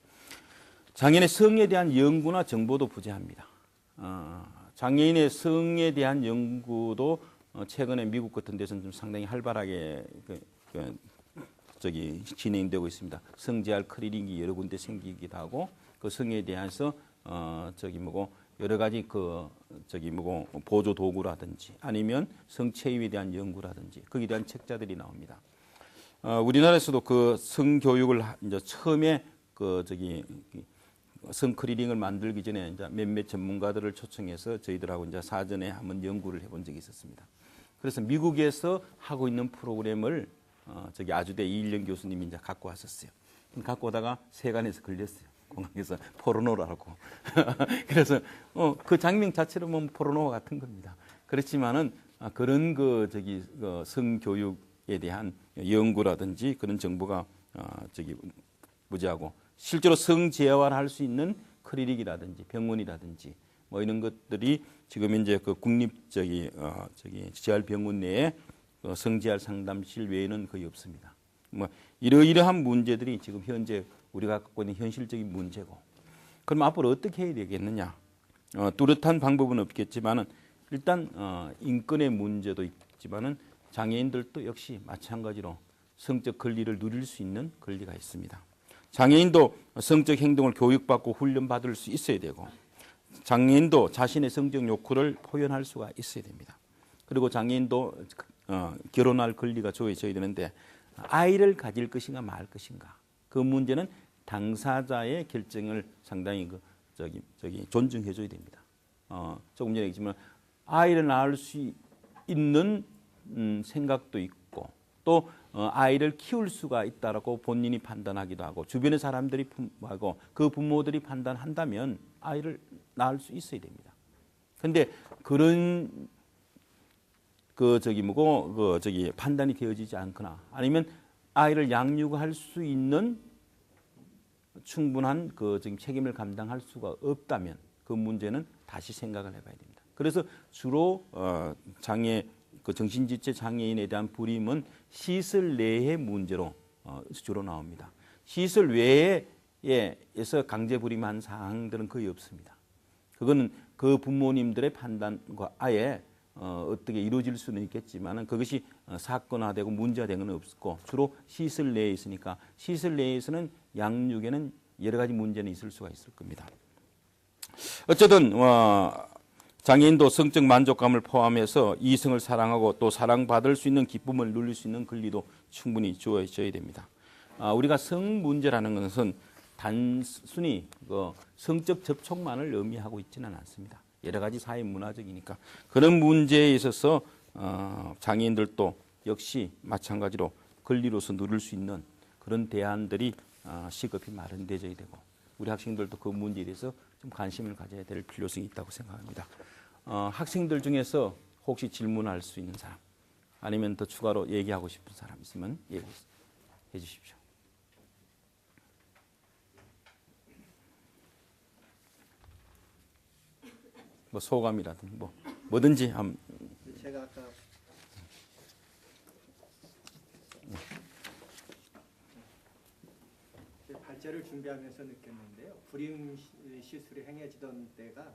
장애인의 성에 대한 연구나 정보도 부재합니다. 장애인의 성에 대한 연구도 최근에 미국 같은 데서는 좀 상당히 활발하게 진행되고 있습니다. 성재활 클리닉이 여러 군데 생기기도 하고, 그 성에 대해서 여러 가지 보조 도구라든지 아니면 성체위에 대한 연구라든지 거기에 대한 책자들이 나옵니다. 우리나라에서도 그 성교육을 이제 처음에 성 클리닉을 만들기 전에 이제 몇몇 전문가들을 초청해서 저희들하고 이제 사전에 한번 연구를 해본 적이 있었습니다. 그래서 미국에서 하고 있는 프로그램을 아주대 이일령 교수님이 이제 갖고 왔었어요. 갖고 오다가 세관에서 걸렸어요. 공항에서 포르노라고. 그래서 그 장면 자체로 보면 포르노와 같은 겁니다. 그렇지만은 그런 성교육에 대한 연구라든지 그런 정보가 무지하고, 실제로 성재활할 수 있는 클리닉이라든지 병원이라든지 뭐 이런 것들이 지금 이제 그 재활병원 내에 성재활 상담실 외에는 거의 없습니다. 뭐 이러이러한 문제들이 지금 현재 우리가 갖고 있는 현실적인 문제고, 그럼 앞으로 어떻게 해야 되겠느냐? 뚜렷한 방법은 없겠지만은 일단 인권의 문제도 있지만은 장애인들도 역시 마찬가지로 성적 권리를 누릴 수 있는 권리가 있습니다. 장애인도 성적 행동을 교육받고 훈련받을 수 있어야 되고, 장애인도 자신의 성적 욕구를 표현할 수가 있어야 됩니다. 그리고 장애인도 결혼할 권리가 주어져야 되는데, 아이를 가질 것인가 말 것인가, 그 문제는 당사자의 결정을 상당히 존중해 줘야 됩니다. 조금 전에 얘기했지만 아이를 낳을 수 있는 생각도 있고, 또 아이를 키울 수가 있다라고 본인이 판단하기도 하고, 주변의 사람들이 하고 그 부모들이 판단한다면 아이를 낳을 수 있어야 됩니다. 근데 그런 판단이 되어지지 않거나 아니면 아이를 양육할 수 있는 충분한 책임을 감당할 수가 없다면 그 문제는 다시 생각을 해봐야 됩니다. 그래서 주로 정신지체 장애인에 대한 불임은 시설 내의 문제로 주로 나옵니다. 시설 외에서 강제 불임한 사항들은 거의 없습니다. 그거는 그 부모님들의 판단과 아예 어떻게 이루어질 수는 있겠지만 그것이 사건화되고 문제화된 건 없고 주로 시설 내에 있으니까 시설 내에서는 양육에는 여러 가지 문제는 있을 수가 있을 겁니다. 어쨌든 장애인도 성적 만족감을 포함해서 이성을 사랑하고 또 사랑받을 수 있는 기쁨을 누릴 수 있는 권리도 충분히 주어져야 됩니다. 우리가 성 문제라는 것은 단순히 성적 접촉만을 의미하고 있지는 않습니다. 여러 가지 사회 문화적이니까 그런 문제에 있어서 장애인들도 역시 마찬가지로 권리로서 누릴 수 있는 그런 대안들이 시급히 마련되어야 되고 우리 학생들도 그 문제에 대해서 좀 관심을 가져야 될 필요성이 있다고 생각합니다. 학생들 중에서 혹시 질문할 수 있는 사람 아니면 더 추가로 얘기하고 싶은 사람 있으면 얘기해 주십시오. 뭐 소감이라든지 뭐든지 한번. 제가 아까 발제를 준비하면서 느꼈는데요. 불임 시술이 행해지던 때가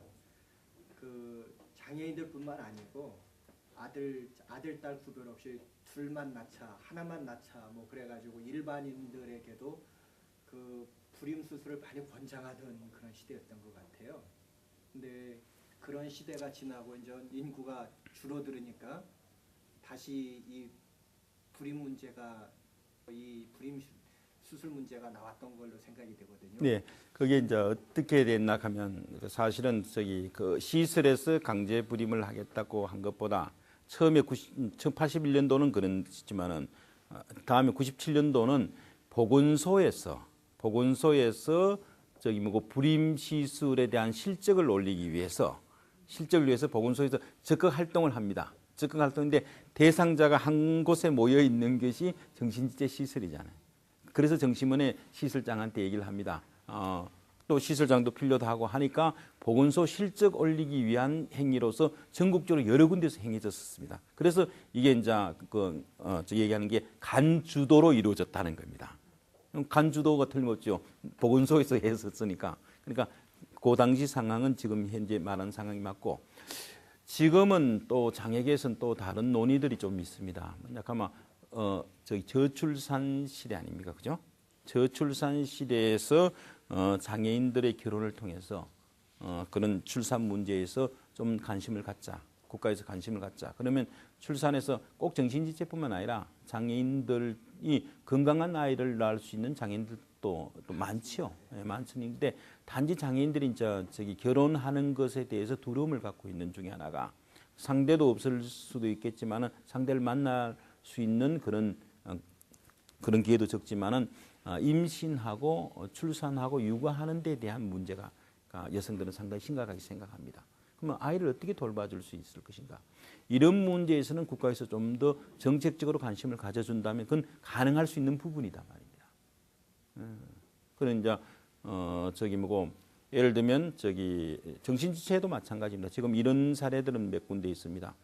그 장애인들뿐만 아니고 아들 딸 구별 없이 둘만 낳자 하나만 낳자 뭐 그래가지고 일반인들에게도 그 불임 수술을 많이 권장하던 그런 시대였던 것 같아요. 근데 그런 시대가 지나고 이제 인구가 줄어들으니까 다시 이 불임 수술 문제가 나왔던 걸로 생각이 되거든요. 네, 그게 이제 어떻게 됐나 하면 사실은 그 시설에서 강제 불임을 하겠다고 한 것보다 처음에 81년도는 그랬지만은 다음에 97년도는 보건소에서 불임 시술에 대한 실적을 올리기 위해서 보건소에서 적극 활동을 합니다. 적극 활동인데 대상자가 한 곳에 모여 있는 것이 정신지체 시설이잖아요. 그래서 정심원의 시설장한테 얘기를 합니다. 또 시설장도 필요도 하고 하니까 보건소 실적 올리기 위한 행위로서 전국적으로 여러 군데서 행해졌습니다. 그래서 이게 이제 얘기하는 게 간주도로 이루어졌다는 겁니다. 간주도가 틀림없죠. 보건소에서 했었으니까. 그러니까 그 당시 상황은 지금 현재 말하는 상황이 맞고 지금은 또 장애계에서는 또 다른 논의들이 좀 있습니다. 약간 저출산 시대 아닙니까, 그죠? 저출산 시대에서 장애인들의 결혼을 통해서 그런 출산 문제에서 좀 관심을 갖자, 국가에서 관심을 갖자. 그러면 출산에서 꼭 정신지체뿐만 아니라 장애인들이 건강한 아이를 낳을 수 있는 장애인들도 또 많죠. 예, 많습니다. 단지 장애인들이 이제 결혼하는 것에 대해서 두려움을 갖고 있는 중에 하나가 상대도 없을 수도 있겠지만은 상대를 만날 수 있는 그런 기회도 적지만은 임신하고 출산하고 육아하는 데 대한 문제가 여성들은 상당히 심각하게 생각합니다. 그러면 아이를 어떻게 돌봐줄 수 있을 것인가? 이런 문제에서는 국가에서 좀 더 정책적으로 관심을 가져준다면 그건 가능할 수 있는 부분이다 말입니다. 그런 이제 예를 들면 정신지체도 마찬가지입니다. 지금 이런 사례들은 몇 군데 있습니다.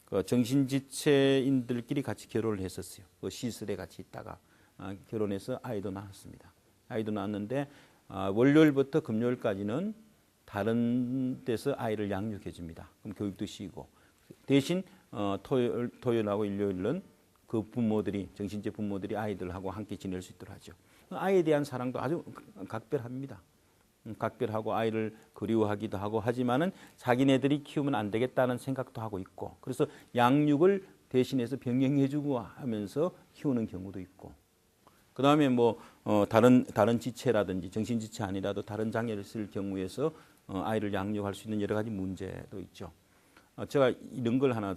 그 정신지체인들끼리 같이 결혼을 했었어요. 그 시설에 같이 있다가 결혼해서 아이도 낳았습니다. 아이도 낳았는데 월요일부터 금요일까지는 다른 데서 아이를 양육해 줍니다. 그럼 교육도 시키고 대신 토요일하고 일요일은 그 부모들이 정신지체 부모들이 아이들하고 함께 지낼 수 있도록 하죠. 아이에 대한 사랑도 아주 각별합니다. 각별하고 아이를 그리워하기도 하고 하지만은 자기네들이 키우면 안 되겠다는 생각도 하고 있고 그래서 양육을 대신해서 병행해주고 하면서 키우는 경우도 있고 그 다음에 다른 지체라든지 정신지체 아니라도 다른 장애를 쓸 경우에서 아이를 양육할 수 있는 여러 가지 문제도 있죠. 제가 이런 걸 하나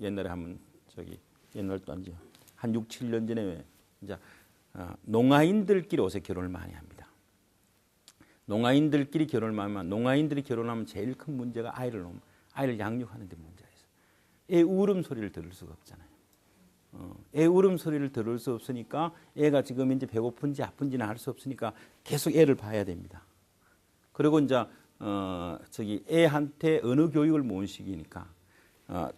옛날에 옛날도 아니죠. 한 6, 7년 전에 이제 농아인들끼리 요새 결혼을 많이 합니다. 농아인들끼리 결혼을 하면 농아인들이 결혼하면 제일 큰 문제가 아이를 양육하는 데 문제가 있어요. 애 울음소리를 들을 수가 없잖아요. 애 울음소리를 들을 수 없으니까 애가 지금 이제 배고픈지 아픈지는 알 수 없으니까 계속 애를 봐야 됩니다. 그리고 이제 애한테 언어 교육을 못 시키니까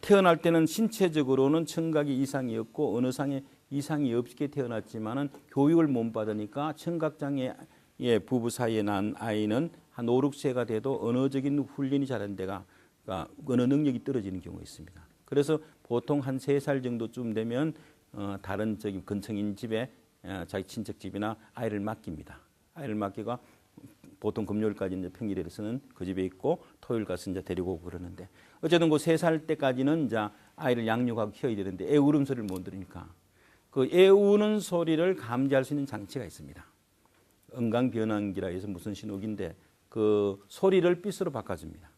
태어날 때는 신체적으로는 청각이 이상이 없고 언어상의 이상이 없게 태어났지만은 교육을 못 받으니까 청각장애 부부 사이에 난 아이는 한 5, 6세가 돼도 언어적인 훈련이 잘한 데가 언어 능력이 떨어지는 경우가 있습니다. 그래서 보통 한 3살 정도쯤 되면 다른 근처인 집에 자기 친척 집이나 아이를 맡깁니다. 아이를 맡기가 보통 금요일까지 이제 평일에서는 그 집에 있고 토요일 가서 이제 데리고 오고 그러는데 어쨌든 그 3살 때까지는 이제 아이를 양육하고 키워야 되는데 애 울음소리를 못 들으니까 그 애 우는 소리를 감지할 수 있는 장치가 있습니다. 음강변환기라 해서 무슨 신호기인데 그 소리를 빛으로 바꿔줍니다.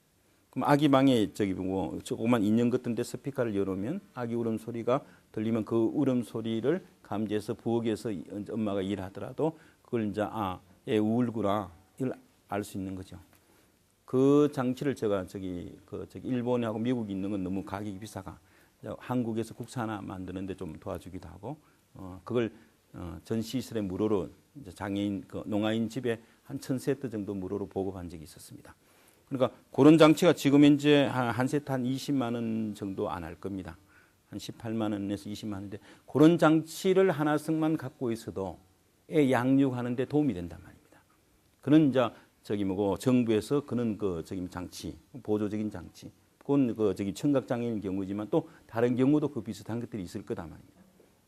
그럼 아기 방에 조그만 인형 같은 데 스피커를 열어놓으면 아기 울음소리가 들리면 그 울음소리를 감지해서 부엌에서 엄마가 일하더라도 그걸 이제 애 울구나 이걸 알 수 있는 거죠. 그 장치를 제가 일본하고 미국에 있는 건 너무 가격이 비싸가 한국에서 국산화 만드는데 좀 도와주기도 하고 그걸 전 시설에 무료로 이제 장애인 농아인 집에 한 1,000세트 정도 무료로 보급한 적이 있었습니다. 그러니까 그런 장치가 지금 이제 한 세트 한 20만 원 정도 안 할 겁니다. 한 18만 원에서 20만 원인데 그런 장치를 하나씩만 갖고 있어도 애 양육하는 데 도움이 된단 말입니다. 그는 이제 정부에서 그는 장치, 보조적인 장치, 그건 청각장애인 경우지만 또 다른 경우도 그 비슷한 것들이 있을 거다 말입니다.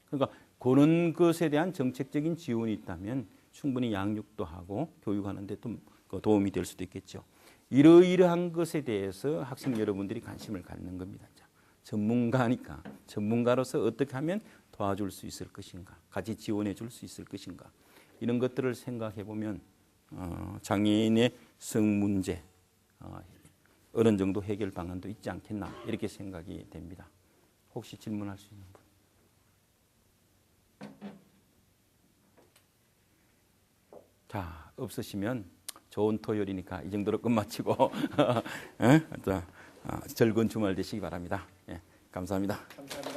그러니까 그런 것에 대한 정책적인 지원이 있다면 충분히 양육도 하고 교육하는 데 좀 도움이 될 수도 있겠죠. 이러이러한 것에 대해서 학생 여러분들이 관심을 갖는 겁니다. 전문가니까 전문가로서 어떻게 하면 도와줄 수 있을 것인가, 같이 지원해 줄 수 있을 것인가 이런 것들을 생각해 보면 장애인의 성 문제 어느 정도 해결 방안도 있지 않겠나 이렇게 생각이 됩니다. 혹시 질문할 수 있는 분? 자, 없으시면 좋은 토요일이니까 이 정도로 끝마치고 즐거운 주말 되시기 바랍니다. 예, 감사합니다. 감사합니다.